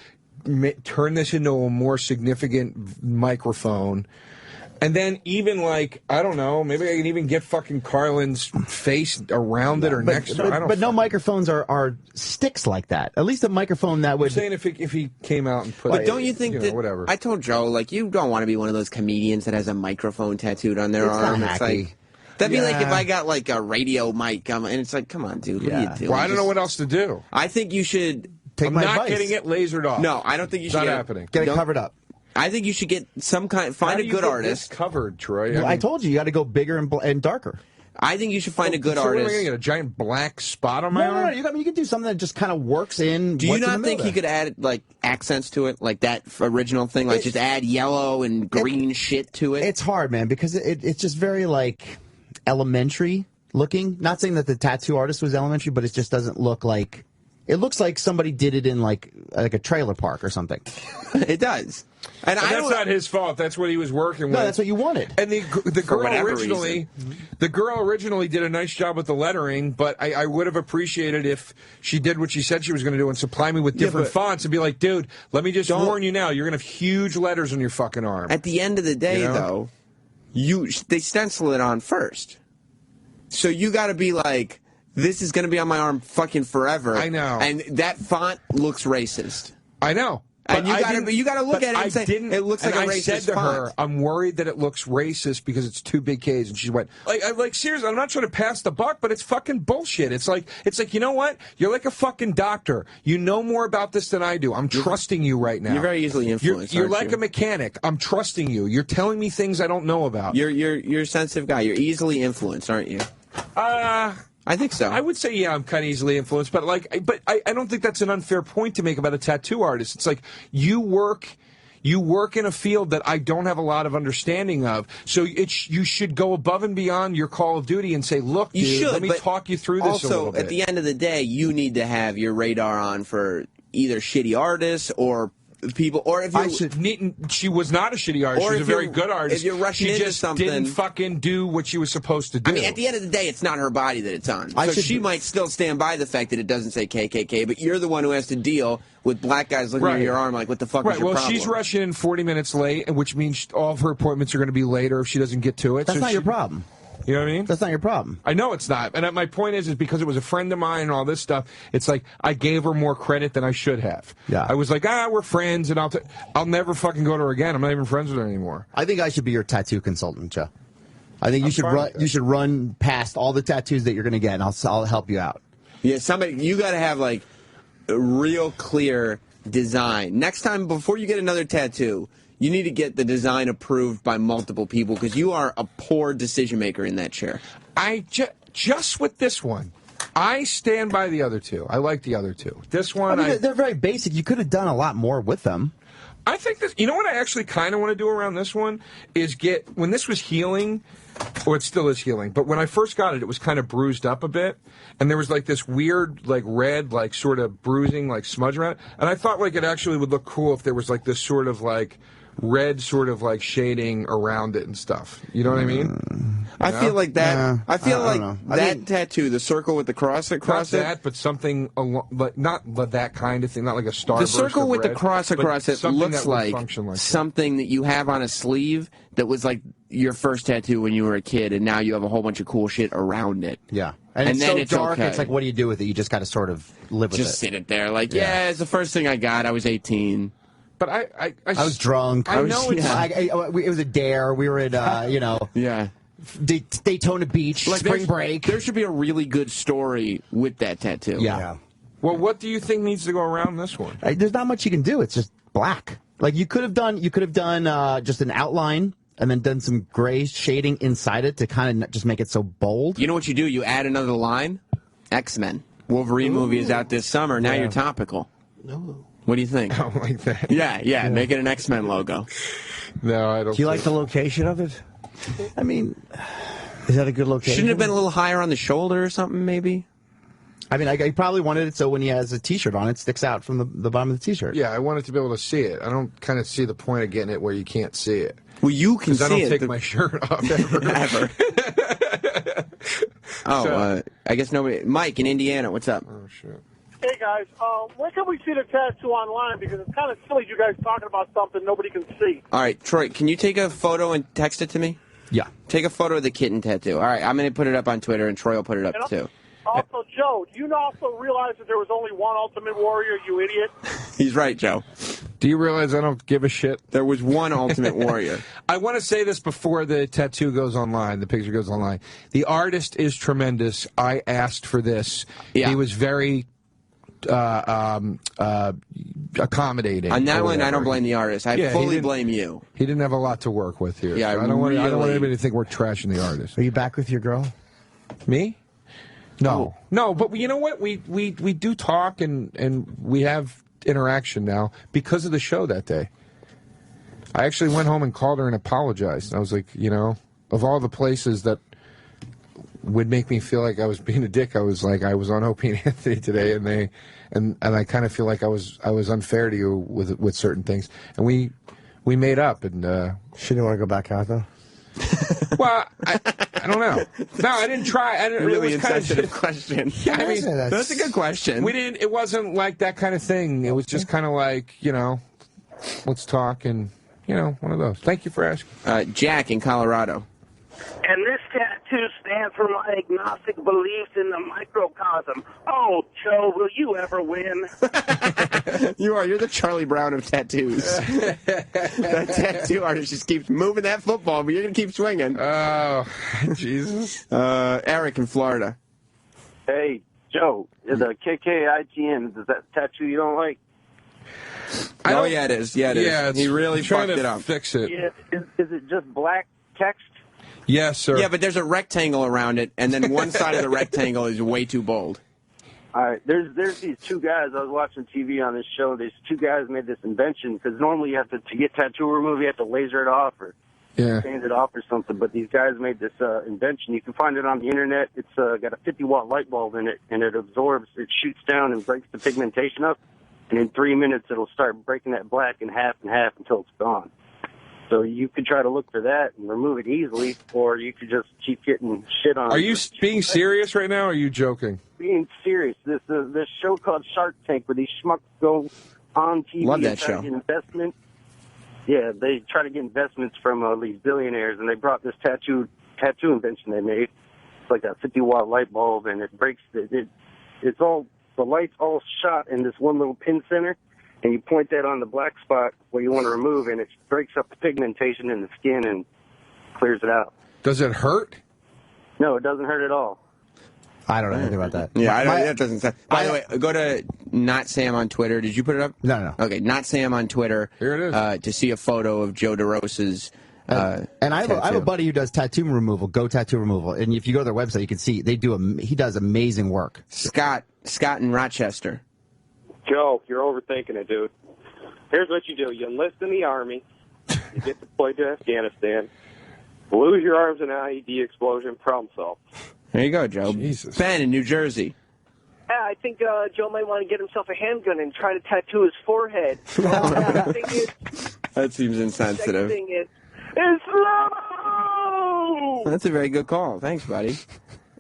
turn this into a more significant microphone, and then even like, I don't know, maybe I can even get fucking Carlin's face around it or next to it. But no microphones are sticks like that. At least a microphone that would... I'm saying if he came out and put... But don't you think that... whatever. I told Joe, like, you don't want to be one of those comedians that has a microphone tattooed on their arm. Not it's hacky. like... That'd be like if I got like a radio mic, and it's like, come on, dude, what are you doing? Well, I don't know what else to do. I think you should... I'm not getting it lasered off. No, I don't think you should. It's not happening. Get it covered up. I think you should get some kind. Find a good artist. Covered, Troy. Well, I told you got to go bigger and darker. I think you should find a good so artist. What am I gonna get a giant black spot on my arm? No. You can do something that just kind of works in. Do you not think you could add like accents to it, like that original thing, like just add yellow and green shit to it? It's hard, man, because it's just very like elementary looking. Not saying that the tattoo artist was elementary, but it just doesn't look like. It looks like somebody did it in like a trailer park or something. It does. And that's not his fault. That's what he was working with. No, that's what you wanted. And the girl originally did a nice job with the lettering, but I would have appreciated if she did what she said she was going to do and supply me with different fonts and be like, dude, let me just warn you now, you're going to have huge letters on your fucking arm. At the end of the day, though, they stencil it on first. So you got to be like, this is going to be on my arm fucking forever. I know. And that font looks racist. I know. And you got to look at it and say, it looks like a racist I said to font. her, I'm worried that it looks racist because it's two big Ks. And she went, like seriously, I'm not trying to pass the buck, but it's fucking bullshit. It's like, you know what? You're like a fucking doctor. You know more about this than I do. I'm trusting you right now. You're very easily influenced. You're like a mechanic. I'm trusting you. You're telling me things I don't know about. You're a sensitive guy. You're easily influenced, aren't you? I think so. I would say, yeah, I'm kind of easily influenced, but I don't think that's an unfair point to make about a tattoo artist. It's like you work in a field that I don't have a lot of understanding of, so you should go above and beyond your call of duty and say, look, dude, let me talk you through this a little bit. Also, at the end of the day, you need to have your radar on for either shitty artists or people, or if she was not a shitty artist. She was a very good artist. If you're rushing into something, didn't fucking do what she was supposed to do. I mean, at the end of the day, it's not her body that it's on. So she might still stand by the fact that it doesn't say KKK, but you're the one who has to deal with black guys looking at your arm like, what the fuck is your problem? She's rushing in 40 minutes late, which means all of her appointments are going to be later if she doesn't get to it. That's not your problem. You know what I mean? That's not your problem. I know it's not. And my point is because it was a friend of mine and all this stuff, it's like I gave her more credit than I should have. Yeah. I was like, we're friends, and I'll never fucking go to her again. I'm not even friends with her anymore. I think I should be your tattoo consultant, Joe. I think you should run past all the tattoos that you're going to get, and I'll help you out. Yeah, you got to have like a real clear design. Next time, before you get another tattoo, you need to get the design approved by multiple people because you are a poor decision maker in that chair. Just with this one, I stand by the other two. I like the other two. This one, they're very basic. You could have done a lot more with them. I think this. You know what I actually kind of want to do around this one is when this was healing, or it still is healing. But when I first got it, it was kind of bruised up a bit, and there was like this weird, like red, like sort of bruising, like smudge around it. And I thought like it actually would look cool if there was like this sort of like red sort of like shading around it and stuff. You know what I mean? I feel like that. I feel like that tattoo, the circle with the cross across not it. That, but something like not that kind of thing, not like a starburst. The circle with the cross across it looks like like something that you have on a sleeve that was like your first tattoo when you were a kid, and now you have a whole bunch of cool shit around it. Yeah. And it's then so it's dark, okay. it's like, what do you do with it? You just got to sort of live with it. Just sit it there. Like, yeah, it's the first thing I got. I was 18. But I was drunk. I know it's... it was a dare. We were at, yeah. Daytona Beach, like spring break. There should be a really good story with that tattoo. Yeah. Well, what do you think needs to go around this one? There's not much you can do. It's just black. Like you could have done just an outline and then done some gray shading inside it to kind of just make it so bold. You know what you do? You add another line. X-Men. Wolverine movie is out this summer. Now you're topical. No. What do you think? I don't like that. Yeah. Make it an X-Men logo. No, I don't. Do you like the location of it? I mean, is that a good location? Shouldn't it have been a little higher on the shoulder or something, maybe? I mean, he probably wanted it so when he has a T-shirt on, it sticks out from the bottom of the T-shirt. Yeah, I wanted to be able to see it. I don't kind of see the point of getting it where you can't see it. Well, you can see it. Because I don't take my shirt off ever. I guess nobody. Mike in Indiana, what's up? Oh, shit. Hey, guys. When can we see the tattoo online? Because it's kind of silly you guys talking about something nobody can see. All right, Troy, can you take a photo and text it to me? Yeah. Take a photo of the kitten tattoo. All right, I'm going to put it up on Twitter, and Troy will put it up, too. Also, Joe, do you also realize that there was only one Ultimate Warrior, you idiot? He's right, Joe. Do you realize I don't give a shit? There was one Ultimate Warrior. I want to say this before the tattoo goes online, the picture goes online. The artist is tremendous. I asked for this. Yeah. He was very accommodating. On that one, I don't blame the artist. I fully blame you. He didn't have a lot to work with here. Yeah, so I don't want anybody to think we're trashing the artist. Are you back with your girl? Me? No. No, but you know what? We do talk and we have interaction now because of the show that day. I actually went home and called her and apologized. I was like, of all the places that would make me feel like I was being a dick, I was on Opie and Anthony today, and I kind of feel like I was unfair to you with certain things, and we made up. And she didn't want to go back out though. Well, I don't know. No, I didn't try. Really insensitive question. Yeah, I mean, that's a good question. We didn't. It wasn't like that kind of thing. It was just kind of like let's talk and one of those. Thank you for asking. Jack in Colorado. And this tattoo stands for my agnostic beliefs in the microcosm. Oh, Joe, will you ever win? You're the Charlie Brown of tattoos. That tattoo artist just keeps moving that football, but you're going to keep swinging. Oh, Jesus. Eric in Florida. Hey, Joe, the KKITN, is that tattoo you don't like? Oh, yeah, it is. Yeah, it is. Yeah, he really fucked it up. Fix it. Yeah, is it just black text? Yes, sir. Yeah, but there's a rectangle around it, and then one side of the rectangle is way too bold. All right, there's these two guys. I was watching TV on this show. These two guys made this invention because normally you have to get tattoo removed, you have to laser it off or sand it off or something. But these guys made this invention. You can find it on the internet. It's got a 50-watt light bulb in it, and it absorbs. It shoots down and breaks the pigmentation up, and in 3 minutes it'll start breaking that black in half until it's gone. So you could try to look for that and remove it easily, or you could just keep getting shit on. Are you being serious right now, or are you joking? Being serious. This show called Shark Tank, where these schmucks go on TV Love that and try show. to get investment. Yeah, they try to get investments from these billionaires, and they brought this tattoo tattoo invention they made. It's like a 50-watt light bulb, and it breaks. It's all the light's all shot in this one little pin center, and you point that on the black spot where you want to remove, and it breaks up the pigmentation in the skin and clears it out. Does it hurt? No, it doesn't hurt at all. I don't know anything about that. Yeah, that doesn't sound. By the way, go to Not Sam on Twitter. Did you put it up? No. Okay, Not Sam on Twitter. Here it is. To see a photo of Joe DeRosa's. And I have a buddy who does tattoo removal, Go Tattoo Removal. And if you go to their website, you can see he does amazing work. Scott in Rochester. Joe, you're overthinking it, dude. Here's what you do. You enlist in the Army. You get deployed to Afghanistan. Lose your arms in an IED explosion. Problem solved. There you go, Joe. Jesus. Ben in New Jersey. Yeah, I think Joe might want to get himself a handgun and try to tattoo his forehead. That seems insensitive. Islam! That's a very good call. Thanks, buddy.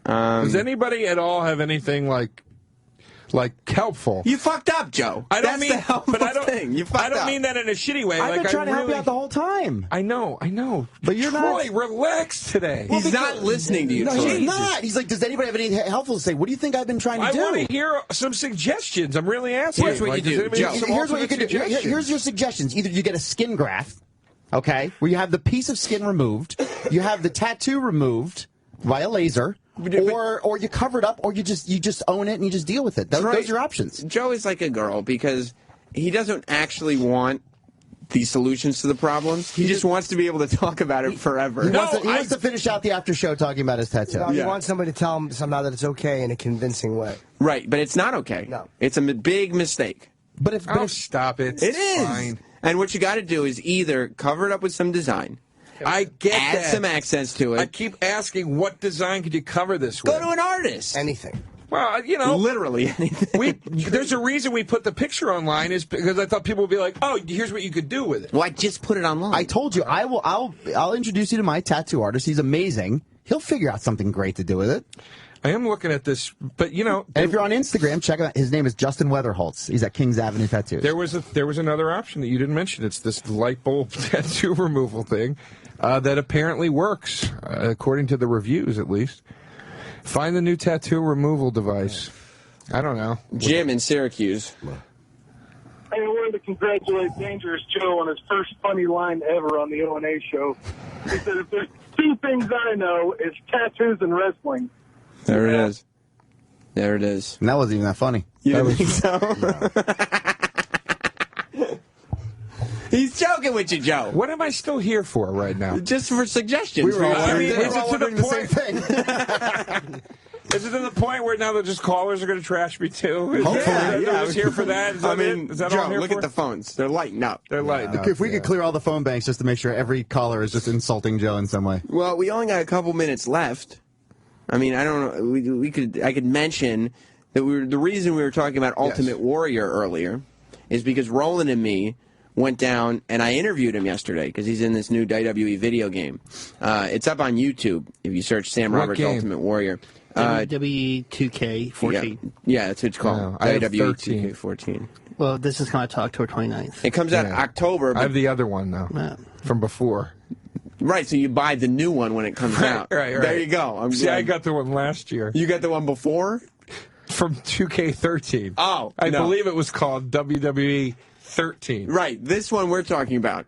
Does anybody at all have anything like helpful? You fucked up, Joe. I don't That's mean, the helpful but I don't. thing. You fucked I don't up. mean that in a shitty way. I've been trying to help you out the whole time. I know. But you're Troy, not. relax today. He's not listening to you. No, Troy. he's not. He's like, does anybody have anything helpful to say? What do you think I've been trying to do? I want to hear some suggestions. I'm really asking. Here's what you do, Joe. Here's what you can do. Here's your suggestions. Either you get a skin graft, okay, where you have the piece of skin removed, you have the tattoo removed via laser, or you cover it up, or you just own it and you just deal with it. Those are your options. Joe is like a girl because he doesn't actually want the solutions to the problems. He just wants to be able to talk about it forever. He wants to finish out the after show talking about his tattoo. No, he wants somebody to tell him somehow that it's okay in a convincing way. Right, but it's not okay. No. It's a big mistake. But if stop it. It is. Fine. And what you got to do is either cover it up with some design. I get add that. some accents to it. I keep asking, what design could you cover this Go with? to an artist. Anything. Well, you know, literally anything. There's a reason we put the picture online is because I thought people would be like, "Oh, here's what you could do with it." Well, I just put it online. I told you I'll introduce you to my tattoo artist. He's amazing. He'll figure out something great to do with it. I am looking at this, but you know, and if you're on Instagram, check out his name is Justin Weatherholtz. He's at Kings Avenue Tattoos. There was another option that you didn't mention. It's this light bulb tattoo removal thing that apparently works, according to the reviews at least. Find the new tattoo removal device. I don't know. Jim in Syracuse. I wanted to congratulate Dangerous Joe on his first funny line ever on the O&A show. He said, if there's two things I know, it's tattoos and wrestling. There it is. There it is. And that wasn't even that funny. You don't think so? He's joking with you, Joe. What am I still here for right now? Just for suggestions. We were all is it wondering the same thing. Is it to the point where now that just callers are going to trash me too? Hopefully, They're just here for that. Is that is that all Joe, I'm here look for? at the phones. They're lighting up. They're lighting up. If we could clear all the phone banks just to make sure every caller is just insulting Joe in some way. Well, we only got a couple minutes left. I mean, I don't know. I could mention that the reason we were talking about Ultimate Warrior earlier is because Roland and me went down and I interviewed him yesterday because he's in this new WWE video game. It's up on YouTube if you search Sam Roberts Ultimate Warrior. WWE 2K14. Yeah, that's what it's called. WWE 2K14. Well, this is coming out October 29th. It comes out October. I have the other one now from before. Right, so you buy the new one when it comes out. Right. There you go. I got the one last year. You got the one before? From 2K13. Oh, I believe it was called WWE 13. Right, this one we're talking about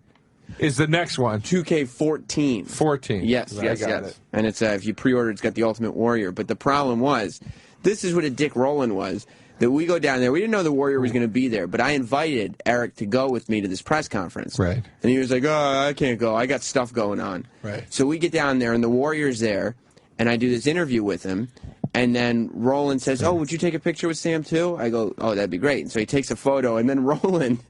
is the next one. 2K14. 14. Yes. It. And it's if you pre-order, it's got the Ultimate Warrior. But the problem was, this is what a dick Roland was. That we go down there. We didn't know the Warrior was going to be there, but I invited Eric to go with me to this press conference. Right. And he was like, "Oh, I can't go. I got stuff going on." Right. So we get down there, and the Warrior's there, and I do this interview with him. And then Roland says, "Oh, would you take a picture with Sam too?" I go, "Oh, that'd be great." And so he takes a photo, and then Roland,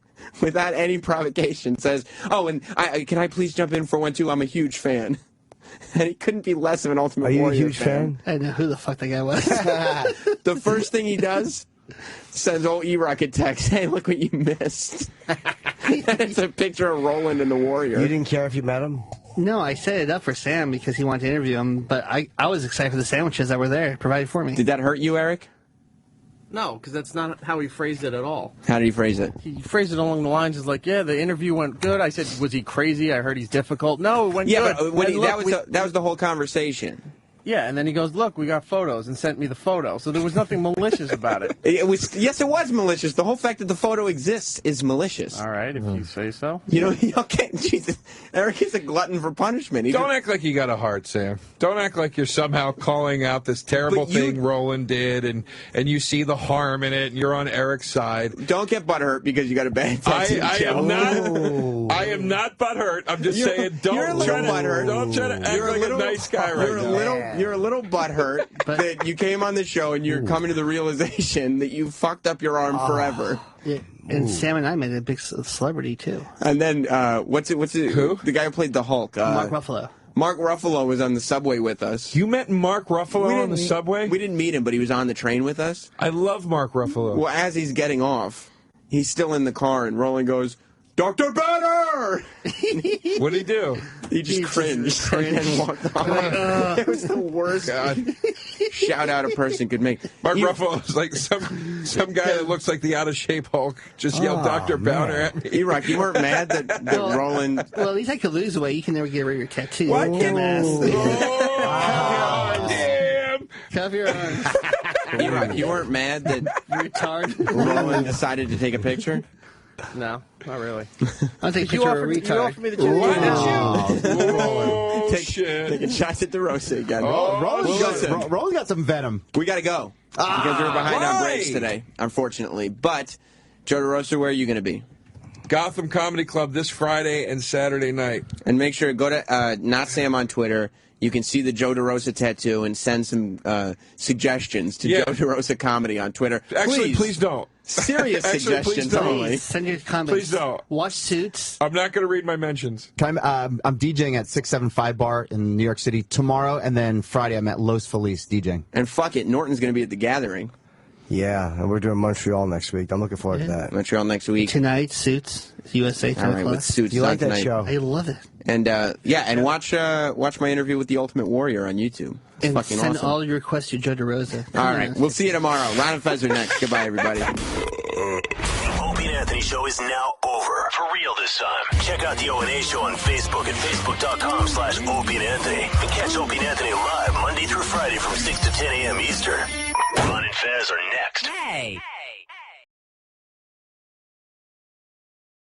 without any provocation, says, "Oh, and can I please jump in for one too? I'm a huge fan." And he couldn't be less of an Ultimate Warrior. Are you a huge fan? I didn't know who the fuck that guy was. The first thing he does, sends old E-Rock a text, "Hey, look what you missed." And it's a picture of Roland and the Warrior. You didn't care if you met him? No, I set it up for Sam because he wanted to interview him, but I was excited for the sandwiches that were there provided for me. Did that hurt you, Eric? No, because that's not how he phrased it at all. How did he phrase it? He phrased it along the lines is like, yeah, the interview went good. I said, was he crazy? I heard he's difficult. No, it went good. But that was the whole conversation. Yeah, and then he goes, look, we got photos, and sent me the photo. So there was nothing malicious about it. Yes, it was malicious. The whole fact that the photo exists is malicious. All right, if you say so. You know, okay, Jesus. Eric is a glutton for punishment. Don't act like you got a heart, Sam. Don't act like you're somehow calling out this terrible thing Roland did, and you see the harm in it, and you're on Eric's side. Don't get butthurt because you got a bad tattoo. I am not butthurt. I'm just saying, don't try to act like a nice guy right now. You're a little butthurt that you came on the show and you're coming to the realization that you fucked up your arm forever. Yeah, and Sam and I made a big celebrity too. And then what's it? Who? The guy who played the Hulk. Mark Ruffalo. Mark Ruffalo was on the subway with us. You met Mark Ruffalo on the subway? We didn't meet him, but he was on the train with us. I love Mark Ruffalo. Well, as he's getting off, he's still in the car, and Roland goes, Dr. Banner! What did he do? He just cringed and walked off. It was the worst shout out a person could make. Mark Ruffalo is like some guy that looks like the out of shape Hulk just yelled Dr. Banner at me. E-Rock, you weren't mad that Roland. Well, at least I could lose weight. You can never get rid of your tattoo. Why can't damn! Cover your arms. E-Rock, you weren't mad that Roland decided to take a picture? No, not really. I'll take a picture of a retard. You offered me the Taking shots at DeRosa again. Roland's got some venom. We got to go because we're behind on breaks today, unfortunately. But, Joe DeRosa, where are you going to be? Gotham Comedy Club this Friday and Saturday night. And make sure to go to Not Sam on Twitter. You can see the Joe DeRosa tattoo and send some suggestions to Joe DeRosa Comedy on Twitter. Actually, please don't. Serious suggestions only. Send your comments. Please don't. Watch Suits. I'm not going to read my mentions. I'm DJing at 675 Bar in New York City tomorrow, and then Friday I'm at Los Feliz DJing. And fuck it, Norton's going to be at the Gathering. Yeah, and we're doing Montreal next week. I'm looking forward to that. Montreal next week. Tonight, Suits, USA 10 All right, with Suits. You like that tonight. show? I love it. And and watch my interview with the Ultimate Warrior on YouTube. It's and fucking send awesome. all your requests to Joe DeRosa. All right, we'll see you tomorrow. Ron and Fez are next. Goodbye, everybody. The Opie and Anthony Show is now over. For real this time. Check out the O&A Show on Facebook at facebook.com/Opie and Anthony. And catch Opie and Anthony live Monday through Friday from 6 to 10 a.m. Eastern. Ron and Fez are next. Hey!